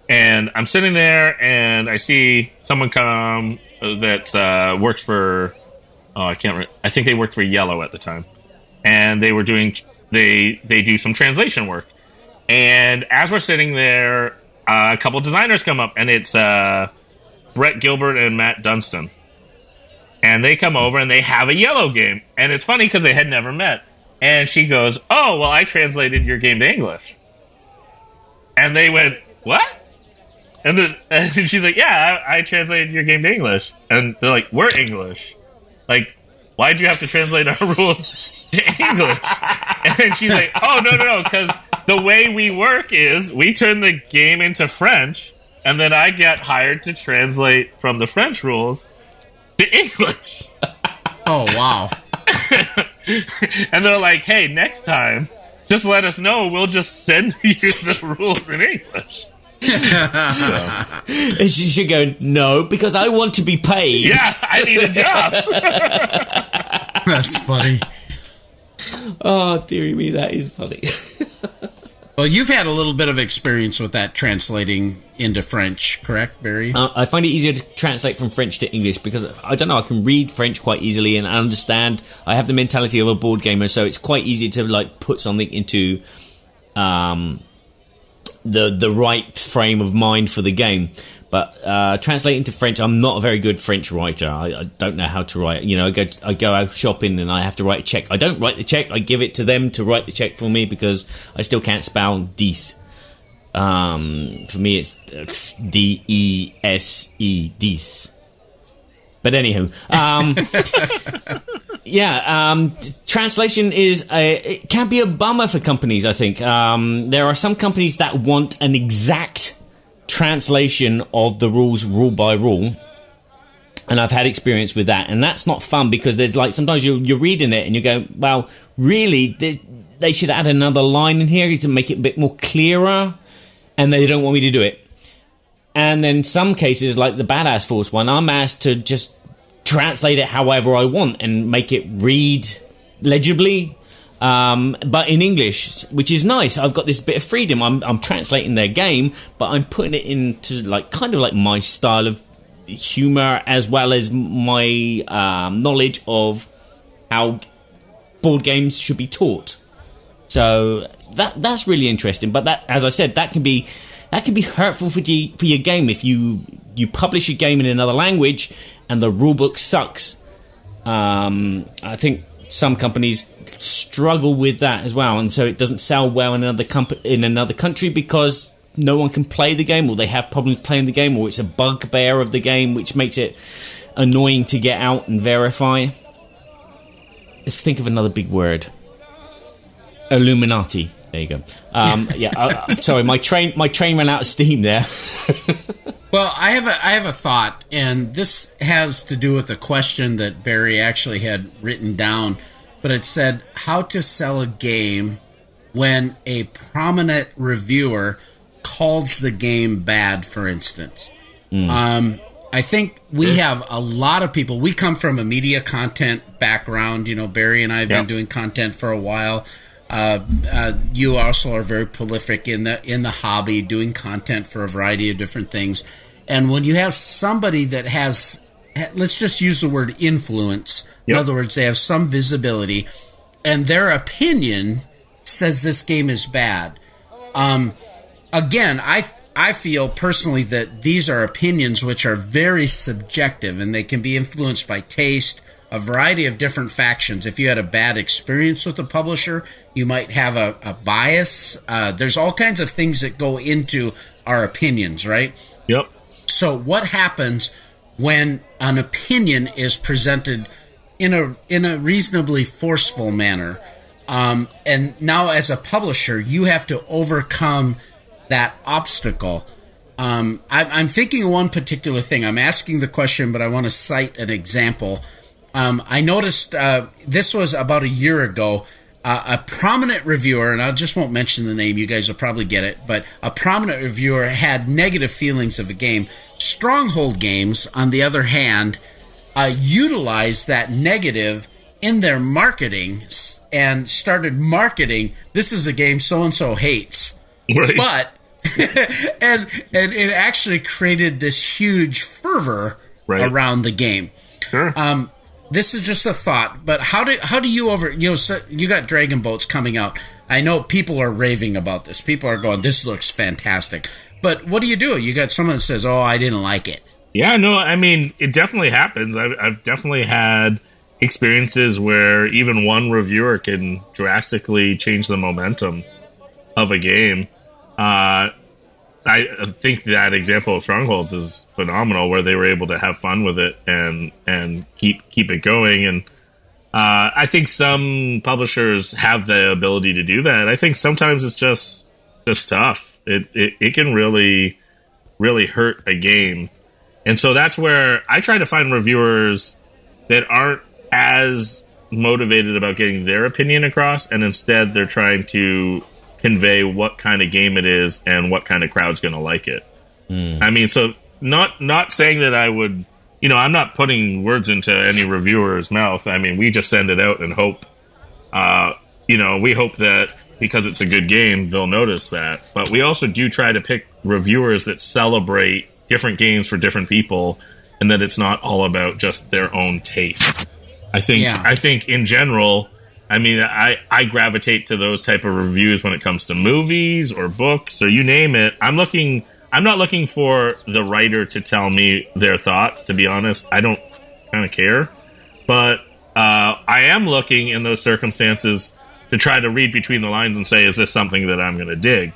And I'm sitting there, and I see someone come that works for, I think they worked for Yellow at the time. And they were doing, they do some translation work. And as we're sitting there, a couple designers come up, and it's Brett Gilbert and Matt Dunstan. And they come over and they have a Yellow game. And it's funny because they had never met. And she goes, oh, well, I translated your game to English. And they went, what? And she's like, yeah, I translated your game to English. And they're like, we're English. Like, why'd you have to translate our rules to English? And then she's like, oh, no, because the way we work is we turn the game into French, and then I get hired to translate from the French rules to English. Oh, wow. And they're like, hey, next time, just let us know. We'll just send you the rules in English. And she should go, no, because I want to be paid. Yeah, I need a job. That's funny. Oh, dearie me, that is funny. Well, you've had a little bit of experience with that translating into French, correct, Barry? I find it easier to translate from French to English because, I don't know, I can read French quite easily and understand. I have the mentality of a board gamer, so it's quite easy to like put something into the right frame of mind for the game. But translating to French, I'm not a very good French writer. I don't know how to write. You know, I go out shopping and I have to write a check. I don't write the check. I give it to them to write the check for me because I still can't spell dece. For me, it's D-E-S-E, dece. But anywho, translation it can be a bummer for companies, I think. There are some companies that want an exact translation of the rules rule by rule, and I've had experience with that, and that's not fun because there's like sometimes you're reading it and you go, well, really they should add another line in here to make it a bit more clearer, and they don't want me to do it. And then some cases, like the Badass Force one, I'm asked to just translate it however I want and make it read legibly, but in English, which is nice. I've got this bit of freedom. I'm translating their game, but I'm putting it into like kind of like my style of humor as well as my knowledge of how board games should be taught. So that's really interesting. But that, as I said, that can be hurtful for your game if you publish a game in another language and the rulebook sucks. I think some companies struggle with that as well, and so it doesn't sell well in another country because no one can play the game, or they have problems playing the game, or it's a bugbear of the game which makes it annoying to get out and verify. Let's think of another big word. Illuminati. There you go. Sorry, my train ran out of steam there. Well, I have a thought, and this has to do with a question that Barry actually had written down, but it said how to sell a game when a prominent reviewer calls the game bad, for instance. I think we have a lot of people. We come from a media content background. You know, Barry and I have been doing content for a while. You also are very prolific in the hobby, doing content for a variety of different things. And when you have somebody that has, let's just use the word influence. In other words, they have some visibility, and their opinion says this game is bad. Again, I feel personally that these are opinions which are very subjective, and they can be influenced by taste, a variety of different factions. If you had a bad experience with a publisher, you might have a bias. There's all kinds of things that go into our opinions, right? Yep. So what happens when an opinion is presented in a reasonably forceful manner? And now as a publisher, you have to overcome that obstacle. I'm thinking of one particular thing. I'm asking the question, but I want to cite an example. I noticed this was about a year ago. A prominent reviewer, and I just won't mention the name, you guys will probably get it, but a prominent reviewer had negative feelings of a game. Stronghold Games, on the other hand, utilized that negative in their marketing and started marketing, this is a game so-and-so hates. Right. But, and it actually created this huge fervor around the game. Sure. This is just a thought, but how do you so you got Dragon Boats coming out. I know people are raving about this. People are going, this looks fantastic. But what do? You got someone that says, oh, I didn't like it. Yeah, no, I mean, it definitely happens. I've definitely had experiences where even one reviewer can drastically change the momentum of a game. I think that example of Strongholds is phenomenal, where they were able to have fun with it and keep it going. And I think some publishers have the ability to do that. I think sometimes it's just tough. It can really, really hurt a game. And so that's where I try to find reviewers that aren't as motivated about getting their opinion across, and instead they're trying to convey what kind of game it is and what kind of crowd's going to like it. I mean, so not saying that I would, I'm not putting words into any reviewer's mouth. I mean, we just send it out and hope, we hope that because it's a good game, they'll notice that. But we also do try to pick reviewers that celebrate different games for different people, and that it's not all about just their own taste. I think in general, I mean, I gravitate to those type of reviews when it comes to movies or books or you name it. I'm not looking for the writer to tell me their thoughts, to be honest. I don't kind of care. But I am looking in those circumstances to try to read between the lines and say, is this something that I'm going to dig?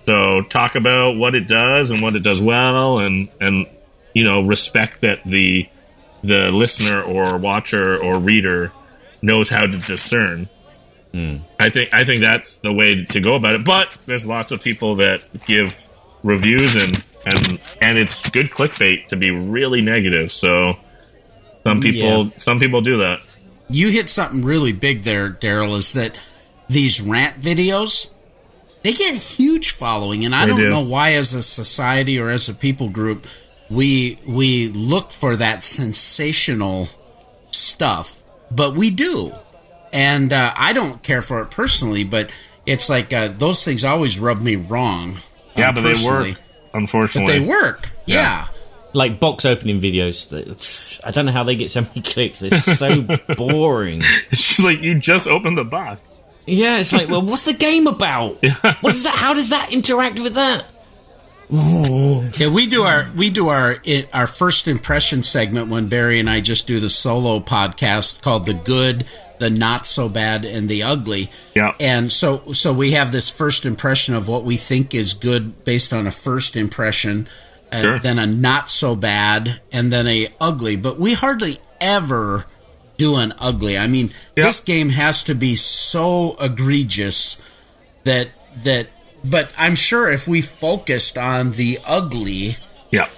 So talk about what it does and what it does well, and respect that the listener or watcher or reader knows how to discern. I think that's the way to go about it. But there's lots of people that give reviews and it's good clickbait to be really negative. So some people do that. You hit something really big there, Daryl, is that these rant videos, they get a huge following, and I don't know why as a society or as a people group we look for that sensational stuff, but we do. And I don't care for it personally, but it's like those things always rub me wrong. Yeah, but they work, unfortunately. But they work, yeah. Like box opening videos. I don't know how they get so many clicks. They're so boring. It's just like, you just opened the box. Yeah, it's like, well, what's the game about? What is that? How does that interact with that? Ooh. Yeah, we do our first impression segment when Barry and I just do the solo podcast called The Good, the Not So Bad, and the Ugly. Yeah. And so we have this first impression of what we think is good based on a first impression, then a not so bad, and then a ugly. But we hardly ever do an ugly. I mean, this game has to be so egregious that but I'm sure if we focused on the ugly,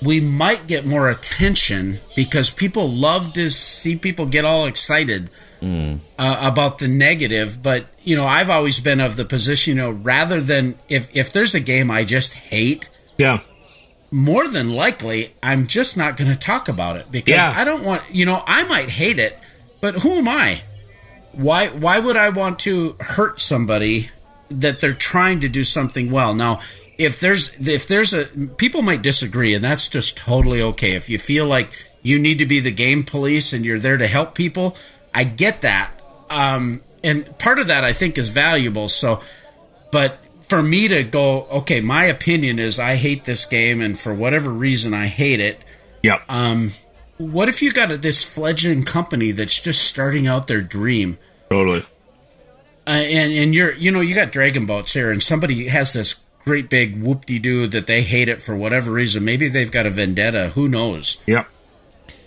we might get more attention, because people love to see people get all excited about the negative. But, I've always been of the position, rather than if there's a game I just hate, more than likely I'm just not going to talk about it, because I don't want, I might hate it, but who am I? Why would I want to hurt somebody that they're trying to do something well? Now, if there's people might disagree, and that's just totally okay. If you feel like you need to be the game police and you're there to help people, I get that. And part of that I think is valuable. So, but for me to go, okay, my opinion is I hate this game, and for whatever reason I hate it. What if you got this fledgling company that's just starting out their dream? Totally. And you got Dragon Boats here, and somebody has this great big whoop-de-doo that they hate it for whatever reason. Maybe they've got a vendetta. Who knows? Yep.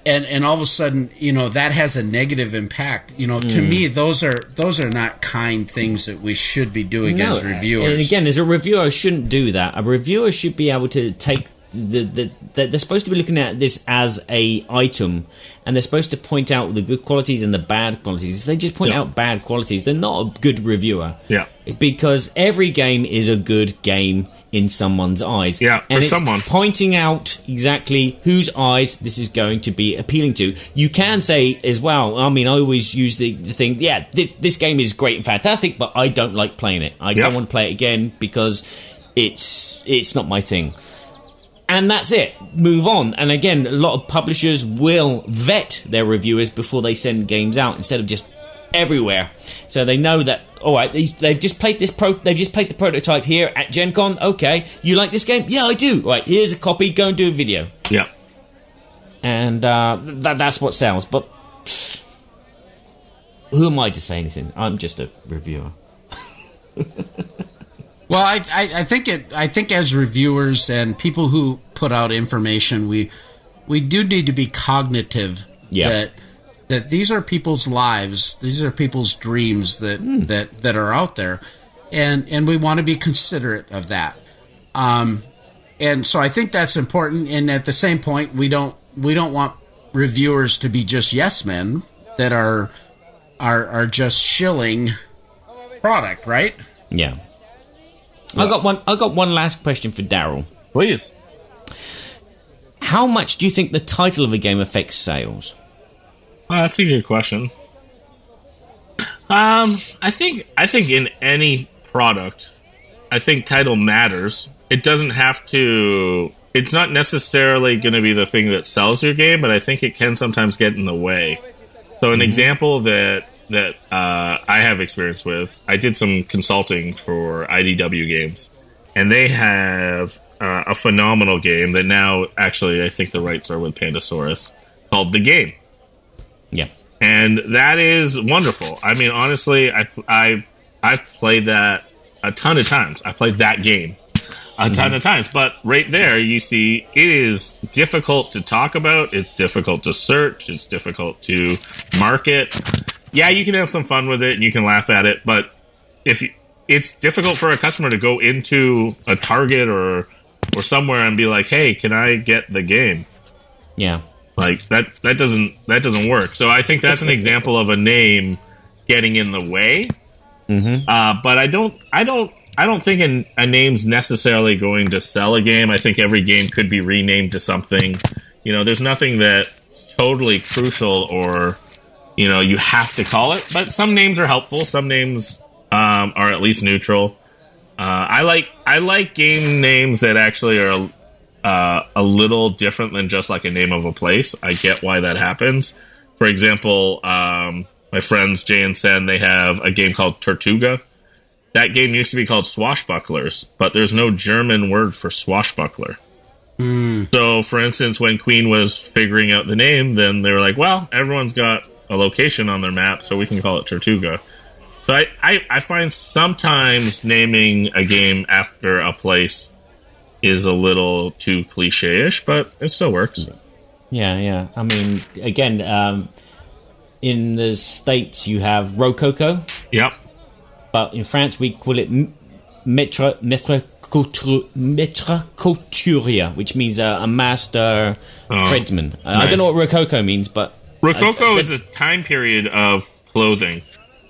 And all of a sudden, that has a negative impact. To me, those are not kind things that we should be doing as reviewers. And again, as a reviewer, I shouldn't do that. A reviewer should be able to take they're supposed to be looking at this as a item, and they're supposed to point out the good qualities and the bad qualities. If they just point out bad qualities, they're not a good reviewer. Yeah. Because every game is a good game in someone's eyes. Yeah, and it's pointing out exactly whose eyes this is going to be appealing to. You can say as well, I mean, I always use the thing, this game is great and fantastic, but I don't like playing it. I don't want to play it again because it's not my thing. And that's it. Move on. And again, a lot of publishers will vet their reviewers before they send games out instead of just everywhere. So they know that, all right, they've just played the prototype here at Gen Con. Okay, you like this game? Yeah, I do. Right, here's a copy. Go and do a video. Yeah. And that's what sells. But who am I to say anything? I'm just a reviewer. Well, I think as reviewers and people who put out information, we do need to be cognitive that these are people's lives, these are people's dreams that are out there, and we want to be considerate of that. And so I think that's important. And at the same point, we don't want reviewers to be just yes men that are just shilling product, right? Yeah. I got one last question for Daryl. Please. How much do you think the title of a game affects sales? That's a good question. I think in any product, I think title matters. It doesn't have to. It's not necessarily going to be the thing that sells your game, but I think it can sometimes get in the way. So an example that I have experience with, I did some consulting for IDW games, and they have a phenomenal game that now actually I think the rights are with Pandasaurus called The Game. Yeah. And that is wonderful. I mean, honestly, I've played that a ton of times. I played that game a ton of times. But right there, you see, it is difficult to talk about. It's difficult to search. It's difficult to market. Yeah, you can have some fun with it and you can laugh at it. But it's difficult for a customer to go into a Target or somewhere and be like, "Hey, can I get the game?" Yeah. Like that doesn't work. So I think that's an example of a name getting in the way. But I don't think a name's necessarily going to sell a game. I think every game could be renamed to something. You know, there's nothing that's totally crucial or you have to call it. But some names are helpful. Some names are at least neutral. I like game names that actually are a little different than just like a name of a place. I get why that happens. For example, my friends Jay and Sen, they have a game called Tortuga. That game used to be called Swashbucklers, but there's no German word for swashbuckler. So, for instance, when Queen was figuring out the name, then they were like, well, everyone's got a location on their map, so we can call it Tortuga. So I find sometimes naming a game after a place is a little too cliche-ish, but it still works. Yeah. I mean, again, in the States you have Rococo. Yep. But in France we call it Maître Couturier, which means a master tradesman. Nice. I don't know what Rococo means, but... Rococo is a time period of clothing.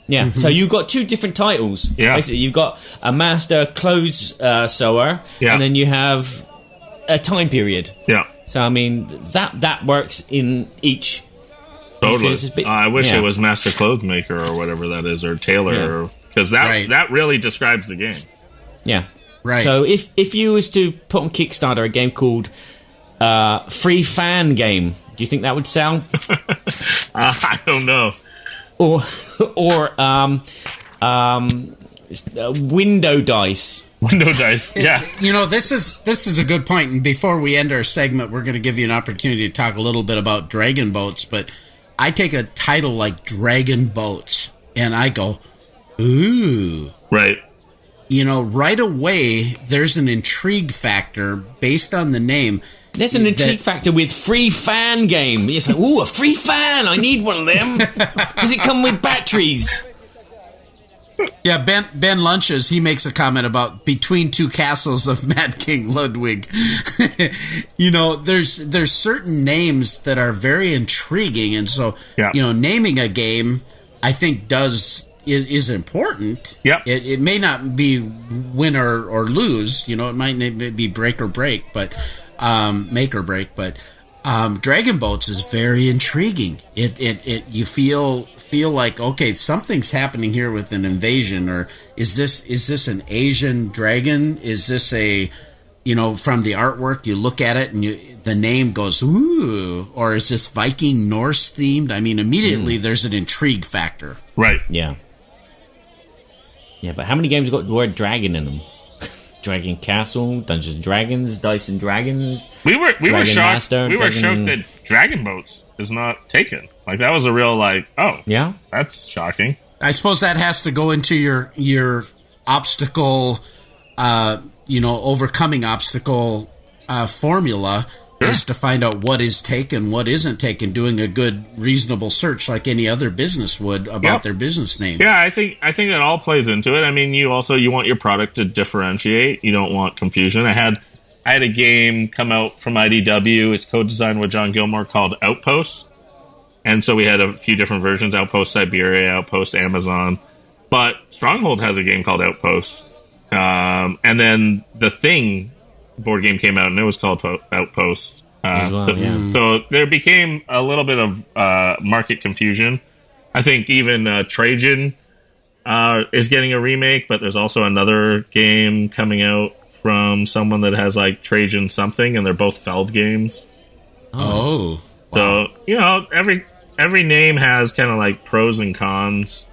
Yeah, so you've got two different titles. Yeah. Basically, you've got a master clothes sewer, and then you have a time period. Yeah. So, I mean, that works in each... Totally. I wish it was master clothes maker or whatever that is, or tailor, because that really describes the game. Yeah. Right. So, if you was to put on Kickstarter a game called Free Fan Game, do you think that would sell? I don't know. Or window dice. Window dice, yeah. This is a good point. And before we end our segment, we're going to give you an opportunity to talk a little bit about Dragon Boats. But I take a title like Dragon Boats, and I go, ooh. Right. Right away, there's an intrigue factor based on the name. There's an intrigue factor with Free Fan Game. It's like, ooh, a free fan. I need one of them. Does it come with batteries? Yeah, Ben Lunches, he makes a comment about Between Two Castles of Mad King Ludwig. There's certain names that are very intriguing, and so naming a game, I think, is important. Yep. It may not be win or lose. It might be break or break, but make or break. But Dragon Boats is very intriguing. You feel like, okay, something's happening here with an invasion, or is this an Asian dragon? Is this a from the artwork you look at it and the name goes ooh, or is this Viking Norse themed? I mean, immediately there's an intrigue factor. Right. Yeah. Yeah, but how many games got the word dragon in them? Dragon Castle, Dungeons and Dragons, Dice and Dragons. We were shocked. Master, we were shocked that Dragon Boats is not taken. Like, that was a real yeah, that's shocking. I suppose that has to go into your obstacle overcoming obstacle formula is to find out what is taken, what isn't taken, doing a good, reasonable search like any other business would about their business name. Yeah, I think that all plays into it. I mean, you want your product to differentiate. You don't want confusion. I had a game come out from IDW. It's co-designed with John Gilmore called Outpost. And so we had a few different versions, Outpost Siberia, Outpost Amazon. But Stronghold has a game called Outpost. And then The Thing board game came out, and it was called Outpost. So there became a little bit of market confusion. I think even Trajan is getting a remake, but there's also another game coming out from someone that has like Trajan something, and they're both Feld games. Oh. Wow. So, every name has kind of like pros and cons.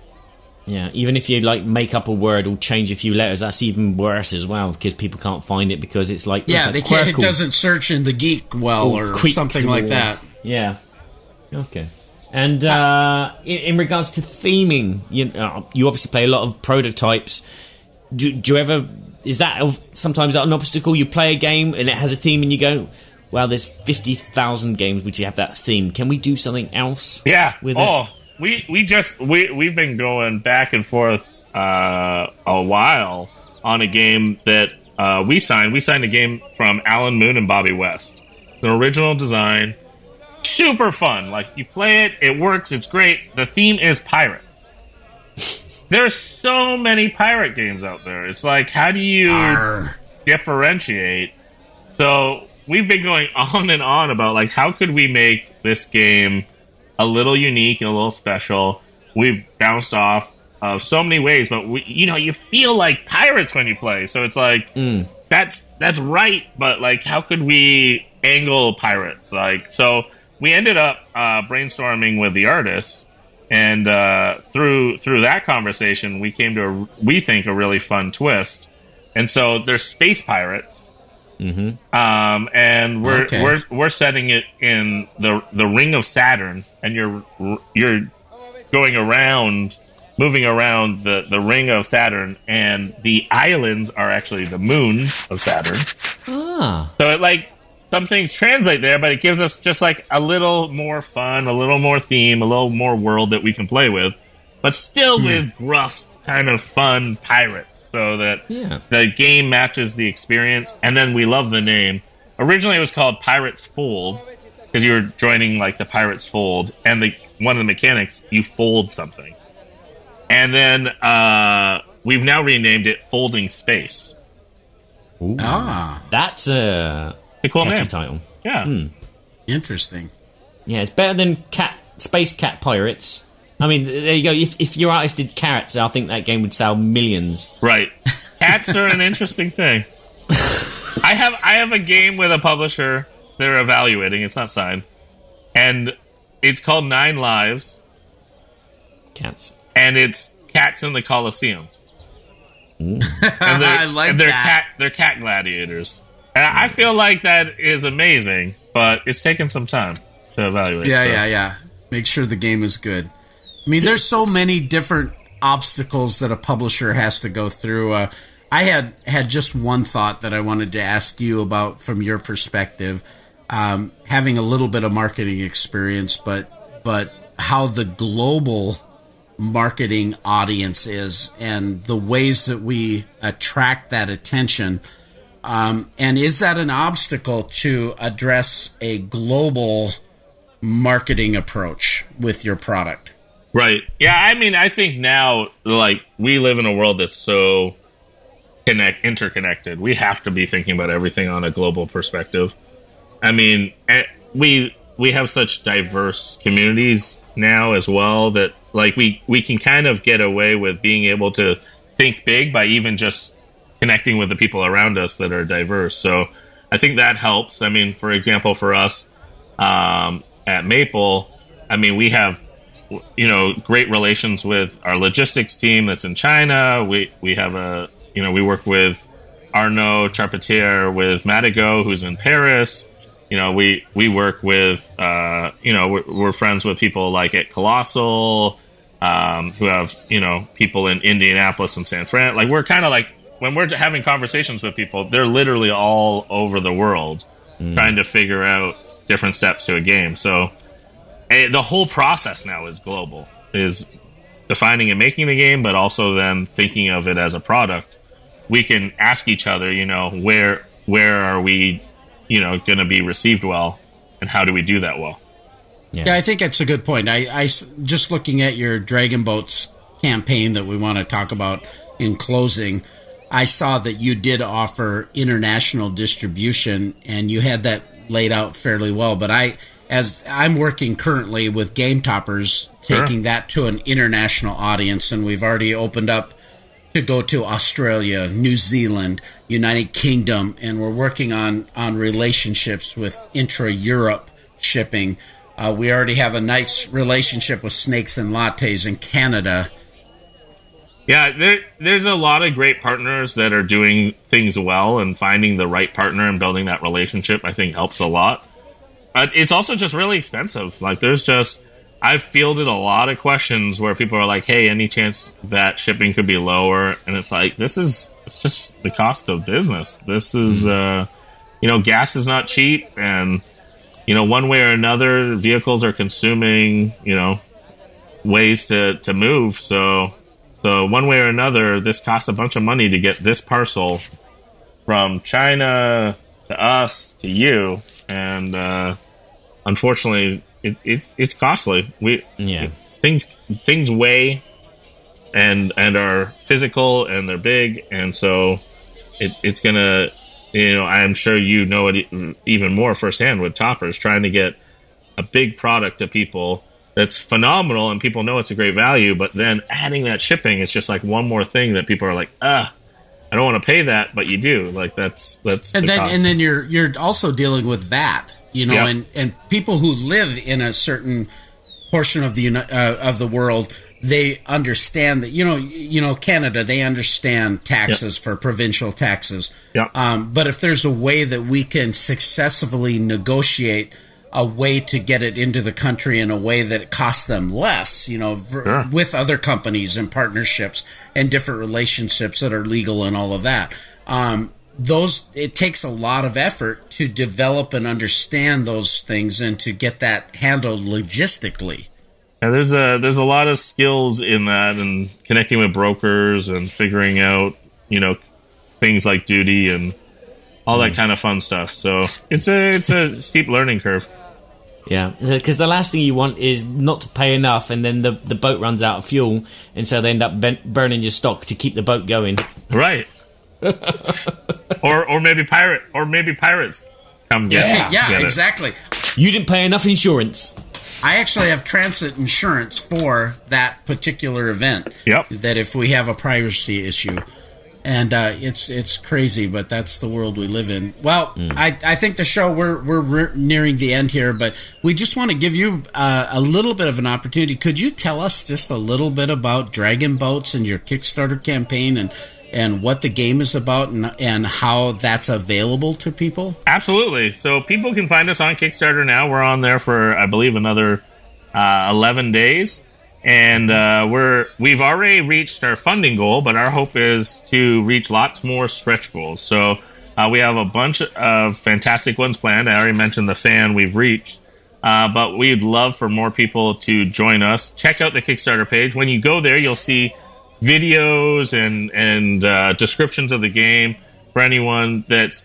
Yeah, even if you like make up a word or change a few letters, that's even worse as well, because people can't find it because it's like it doesn't search in the geek or something like that. Yeah. Okay. And in regards to theming, you obviously play a lot of prototypes. Do you ever? Is that sometimes an obstacle? You play a game and it has a theme, and you go, "Well, there's 50,000 games which have that theme. Can we do something else?" Yeah. With it? We've been going back and forth a while on a game that we signed. We signed a game from Alan Moon and Bobby West. It's an original design, super fun. Like you play it, it works, it's great. The theme is pirates. There's so many pirate games out there. It's like, how do you differentiate? So we've been going on and on about like, how could we make this game a little unique and a little special. We've bounced off of so many ways, but you feel like pirates when you play. So it's like that's right, but like how could we angle pirates? Like so we ended up brainstorming with the artist, and through that conversation we came to we think a really fun twist. And so there's space pirates. Mm-hmm. And we're setting it in the ring of Saturn, and you're going around, moving around the ring of Saturn, and the islands are actually the moons of Saturn. So it like some things translate there, but it gives us just like a little more fun, a little more theme, a little more world that we can play with, but still with gruff kind of fun pirates. So that the game matches the experience, and then we love the name. Originally, it was called Pirates Fold because you were joining like the Pirates Fold, and one of the mechanics you fold something. And then we've now renamed it Folding Space. Ooh. That's a cool catchy name. title. Yeah, interesting. Yeah, it's better than Space Cat Pirates. I mean, there you go. If your artist did carrots, I think that game would sell millions. Right. Cats are an interesting thing. I have a game with a publisher they're evaluating. It's not signed. And it's called 9 Lives. Cats. And it's cats in the Colosseum. And I like that. They're cat gladiators. And I feel like that is amazing, but it's taken some time to evaluate. Yeah. Make sure the game is good. I mean, there's so many different obstacles that a publisher has to go through. I had just one thought that I wanted to ask you about from your perspective, having a little bit of marketing experience, but how the global marketing audience is and the ways that we attract that attention. And is that an obstacle to address a global marketing approach with your product? Right. Yeah, I mean, I think now, like, we live in a world that's so interconnected. We have to be thinking about everything on a global perspective. I mean, we have such diverse communities now as well that, like, we can kind of get away with being able to think big by even just connecting with the people around us that are diverse. So I think that helps. I mean, for example, for us at Maple, I mean, we have great relations with our logistics team that's in China. We have we work with Arnaud Charpentier with Madigo, who's in Paris. We work with, we're friends with people like at Colossal, who have, people in Indianapolis and San Fran. Like, we're kind of like when we're having conversations with people, they're literally all over the world trying to figure out different steps to a game. So the whole process now is global, is defining and making the game, but also then thinking of it as a product. We can ask each other, where are we, going to be received well, and how do we do that well? Yeah, I think that's a good point. I just looking at your Dragon Boats campaign that we want to talk about in closing, I saw that you did offer international distribution, and you had that laid out fairly well. But as I'm working currently with Game Toppers, taking that to an international audience, and we've already opened up to go to Australia, New Zealand, United Kingdom, and we're working on relationships with intra-Europe shipping. We already have a nice relationship with Snakes and Lattes in Canada. Yeah, there's a lot of great partners that are doing things well, and finding the right partner and building that relationship, I think, helps a lot. It's also just really expensive. Like, I've fielded a lot of questions where people are like, hey, any chance that shipping could be lower? And it's like, it's just the cost of business. This is, gas is not cheap, and one way or another, vehicles are consuming, ways to move. So one way or another, this costs a bunch of money to get this parcel from China to us to you. And unfortunately, it's costly. Things weigh and are physical, and they're big. And so it's going to... I'm sure it even more firsthand with Toppers, trying to get a big product to people that's phenomenal and people know it's a great value, but then adding that shipping is just like one more thing that people are like, I don't want to pay that, but you do. Like that's and then you're also dealing with VAT, and people who live in a certain portion of the world, they understand that, Canada, they understand taxes for provincial taxes. But if there's a way that we can successfully negotiate a way to get it into the country in a way that it costs them less, with other companies and partnerships and different relationships that are legal and all of that, it takes a lot of effort to develop and understand those things and to get that handled logistically. And there's a lot of skills in that, and connecting with brokers and figuring out, things like duty and all that kind of fun stuff. So it's a steep learning curve. Yeah, because the last thing you want is not to pay enough, and then the boat runs out of fuel, and so they end up burning your stock to keep the boat going. Right. or maybe pirates come get it. Exactly. You didn't pay enough insurance. I actually have transit insurance for that particular event. Yep. That if we have a piracy issue, and it's crazy, but that's the world we live in. Well, I think the show we're nearing the end here, but we just want to give you a little bit of an opportunity. Could you tell us just a little bit about Dragon Boats and your Kickstarter campaign and what the game is about and how that's available to people? Absolutely. So people can find us on Kickstarter now. We're on there for, I believe, another 11 days. And we've already reached our funding goal, but our hope is to reach lots more stretch goals. So we have a bunch of fantastic ones planned. I already mentioned the fan we've reached. But we'd love for more people to join us. Check out the Kickstarter page. When you go there, you'll see videos and descriptions of the game for anyone that's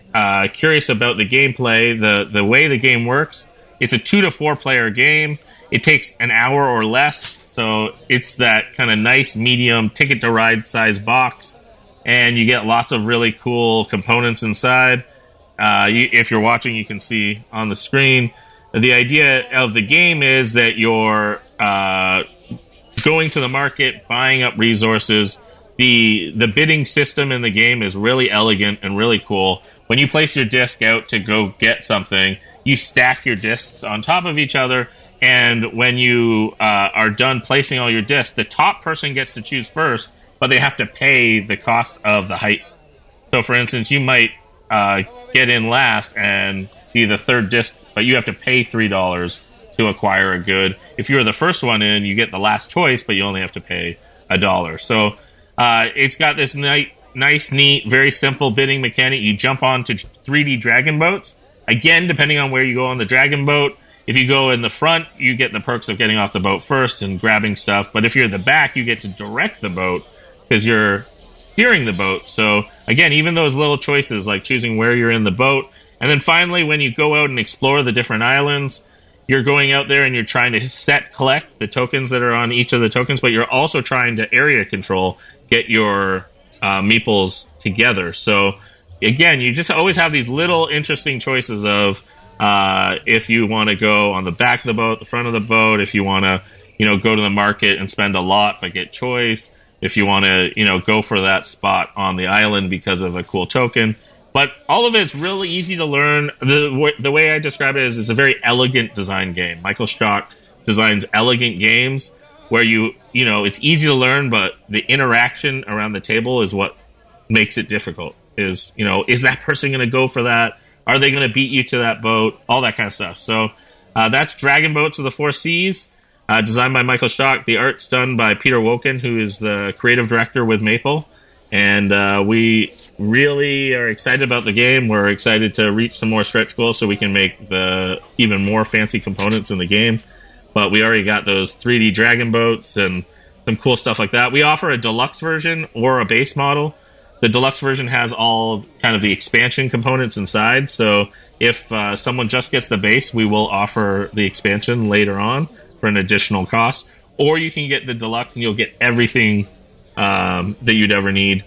curious about the gameplay. The way the game works, it's a 2 to 4 player game. It takes an hour or less, so it's that kind of nice medium ticket to ride size box, and you get lots of really cool components inside. If you're watching, you can see on the screen. The idea of the game is that you're going to the market, buying up resources. The bidding system in the game is really elegant and really cool. When you place your disc out to go get something, you stack your discs on top of each other, and when you are done placing all your discs, the top person gets to choose first, but they have to pay the cost of the height. So, for instance, you might get in last and be the third disc, but you have to pay $3 to acquire a good. If you're the first one in, you get the last choice, but you only have to pay $1. So it's got this nice, neat, very simple bidding mechanic. You jump onto 3D dragon boats. Again, depending on where you go on the dragon boat, if you go in the front, you get the perks of getting off the boat first and grabbing stuff. But if you're in the back, you get to direct the boat because you're steering the boat. So again, even those little choices like choosing where you're in the boat. And then finally, when you go out and explore the different islands, you're going out there and you're trying to collect the tokens that are on each of the tokens, but you're also trying to area control, get your meeples together. So again, you just always have these little interesting choices of if you want to go on the back of the boat, the front of the boat, if you want to, go to the market and spend a lot but get choice, if you want to, go for that spot on the island because of a cool token. But all of it's really easy to learn. The way I describe it is it's a very elegant design game. Michael Stock designs elegant games where it's easy to learn, but the interaction around the table is what makes it difficult. Is that person going to go for that? Are they going to beat you to that boat? All that kind of stuff. So that's Dragon Boats of the Four Seas, designed by Michael Stock. The art's done by Peter Woken, who is the creative director with Maple. And we really are excited about the game. We're excited to reach some more stretch goals so we can make the even more fancy components in the game. But we already got those 3D dragon boats and some cool stuff like that. We offer a deluxe version or a base model. The deluxe version has all kind of the expansion components inside. So if someone just gets the base, we will offer the expansion later on for an additional cost. Or you can get the deluxe and you'll get everything that you'd ever need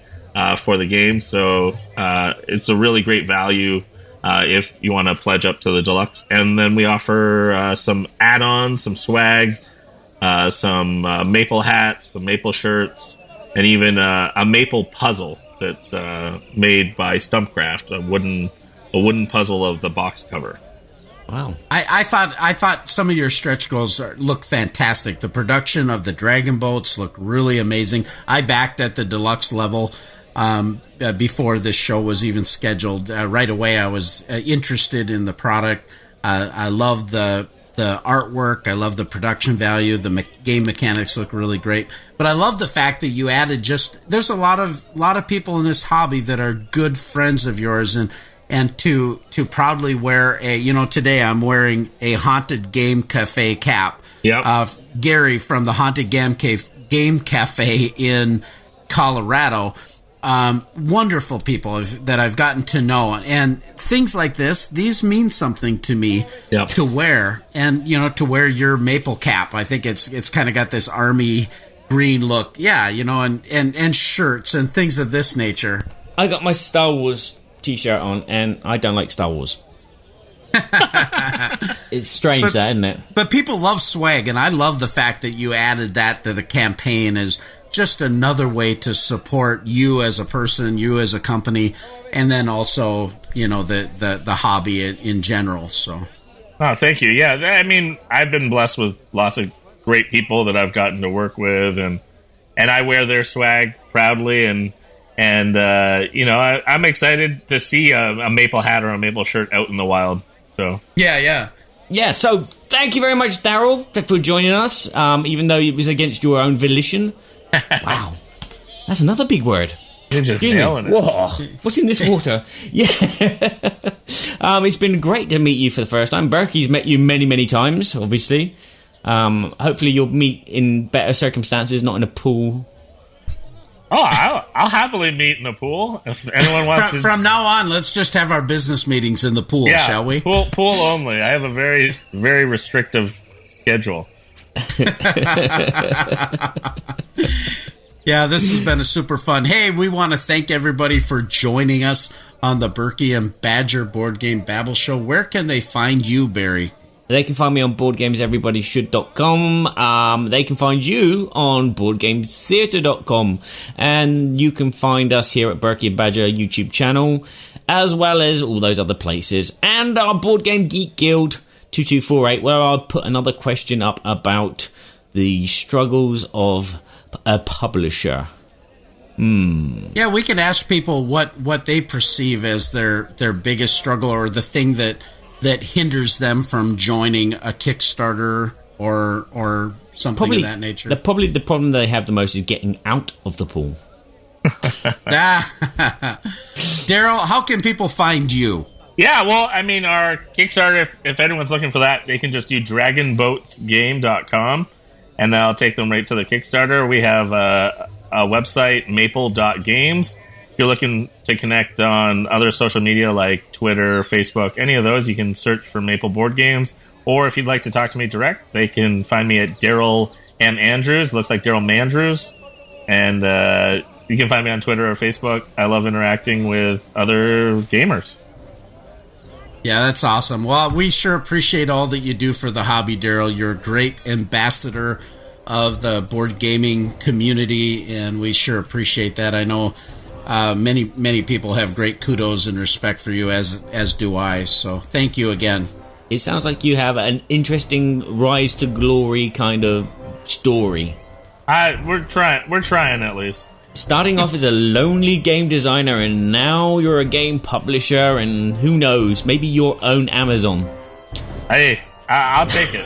for the game. So it's a really great value if you want to pledge up to the deluxe. And then we offer some add-ons, some swag, some maple hats, some maple shirts, and even a maple puzzle that's made by Stumpcraft, a wooden puzzle of the box cover. Wow! I thought some of your stretch goals look fantastic. The production of the dragon boats looked really amazing. I backed at the deluxe level before this show was even scheduled. Right away, I was interested in the product. I love the artwork. I love the production value. The game mechanics look really great. But I love the fact that you added there's a lot of people in this hobby that are good friends of yours, and to proudly wear today I'm wearing a Haunted Game Cafe cap. Yep. Gary from the Haunted Game Cafe in Colorado. Wonderful people that I've gotten to know, and things like these mean something to me. Yep. To wear, and to wear your maple cap. I think it's kind of got this army green look. Yeah, and shirts and things of this nature. I got my Star Wars t-shirt on, and I don't like Star Wars. It's strange, isn't it? But people love swag, and I love the fact that you added that to the campaign as just another way to support you as a person, you as a company, and then also the hobby in general. So, oh, thank you. Yeah, I mean, I've been blessed with lots of great people that I've gotten to work with, and I wear their swag proudly, and I'm excited to see a maple hat or a maple shirt out in the wild. So yeah. So thank you very much, Daryl, for joining us. Even though it was against your own volition. Wow, that's another big word. You're just nailing it. Whoa, what's in this water? Yeah. It's been great to meet you for the first time. Berkey's met you many, many times, obviously. Hopefully you'll meet in better circumstances, not in a pool. Oh, I'll happily meet in the pool if anyone wants to. From now on, let's just have our business meetings in the pool, shall we? Pool only. I have a very, very restrictive schedule. Yeah, this has been a super fun. Hey, we want to thank everybody for joining us on the Berkey and Badger Board Game Babble Show. Where can they find you, Barry? They can find me on BoardGamesEverybodyShould.com. They can find you on BoardGamesTheatre.com. And you can find us here at Berkey and Badger YouTube channel, as well as all those other places. And our Board Game Geek Guild 2248, where I'll put another question up about the struggles of a publisher. Yeah, we can ask people what they perceive as their biggest struggle, or the thing that hinders them from joining a Kickstarter or something of that nature. Probably the problem they have the most is getting out of the pool. Daryl, how can people find you? Yeah, well, I mean, our Kickstarter, if anyone's looking for that, they can just do dragonboatsgame.com, and that'll take them right to the Kickstarter. We have a website, maple.games. If you're looking to connect on other social media like Twitter, Facebook, any of those, you can search for Maple Board Games. Or if you'd like to talk to me direct, they can find me at Daryl Andrews. Looks like Daryl Mandrews. And you can find me on Twitter or Facebook. I love interacting with other gamers. Yeah, that's awesome. Well, we sure appreciate all that you do for the hobby, Daryl. You're a great ambassador of the board gaming community, and we sure appreciate that. I know many people have great kudos and respect for you, as do I. So thank you again. It sounds like you have an interesting rise to glory kind of story. We're trying at least. Starting off as a lonely game designer, and now you're a game publisher, and who knows, maybe your own Amazon. Hey, I'll take it.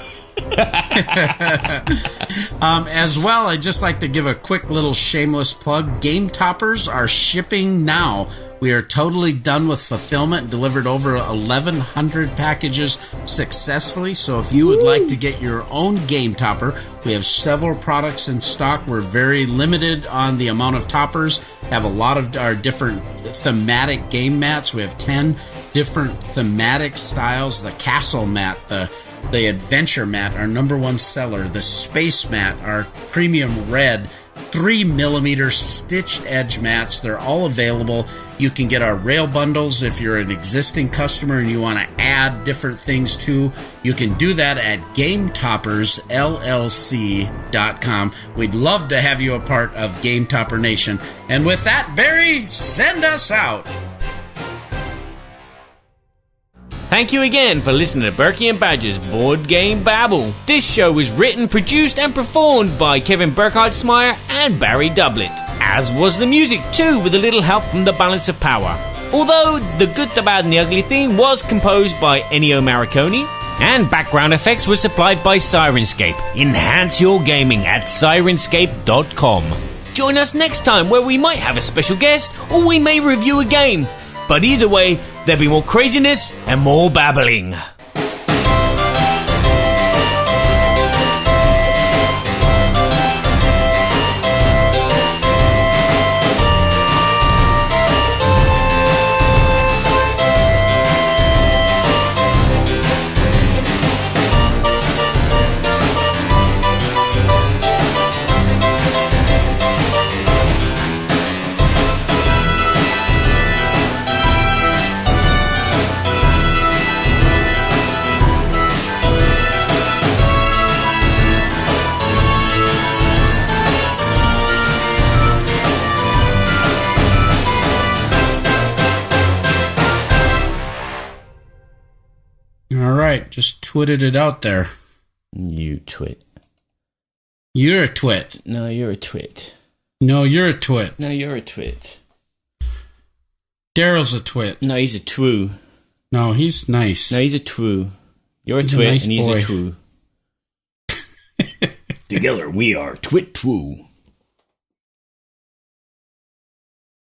As well, I'd just like to give a quick little shameless plug. Game Toppers are shipping now. We are totally done with fulfillment and delivered over 1,100 packages successfully. So if you would like to get your own Game Topper, we have several products in stock. We're very limited on the amount of toppers. Have a lot of our different thematic game mats. We have 10 different thematic styles. The Castle mat, the Adventure mat, our #1 seller. The Space mat, our premium red 3mm stitched edge mats. They're all available. You can get our rail bundles if you're an existing customer and you want to add different things too. You can do that at GameToppersLLC.com. We'd love to have you a part of Game Topper Nation. And with that, Barry, send us out. Thank you again for listening to Berkey and Badger's Board Game Babble. This show was written, produced, and performed by Kevin Burkhardt-Smyer and Barry Doublet, as was the music too, with a little help from the Balance of Power. Although the Good, the Bad, and the Ugly theme was composed by Ennio Morricone, and background effects were supplied by Sirenscape. Enhance your gaming at Sirenscape.com. Join us next time, where we might have a special guest, or we may review a game. But either way, there'll be more craziness and more babbling. Just twitted it out there. You twit. You're a twit. No, you're a twit. No, you're a twit. No, you're a twit. Daryl's a twit. No, he's a twoo. No, he's nice. No, he's a twoo. You're a He's a twit nice and he's boy. a twoo. Together we are Twit Twoo.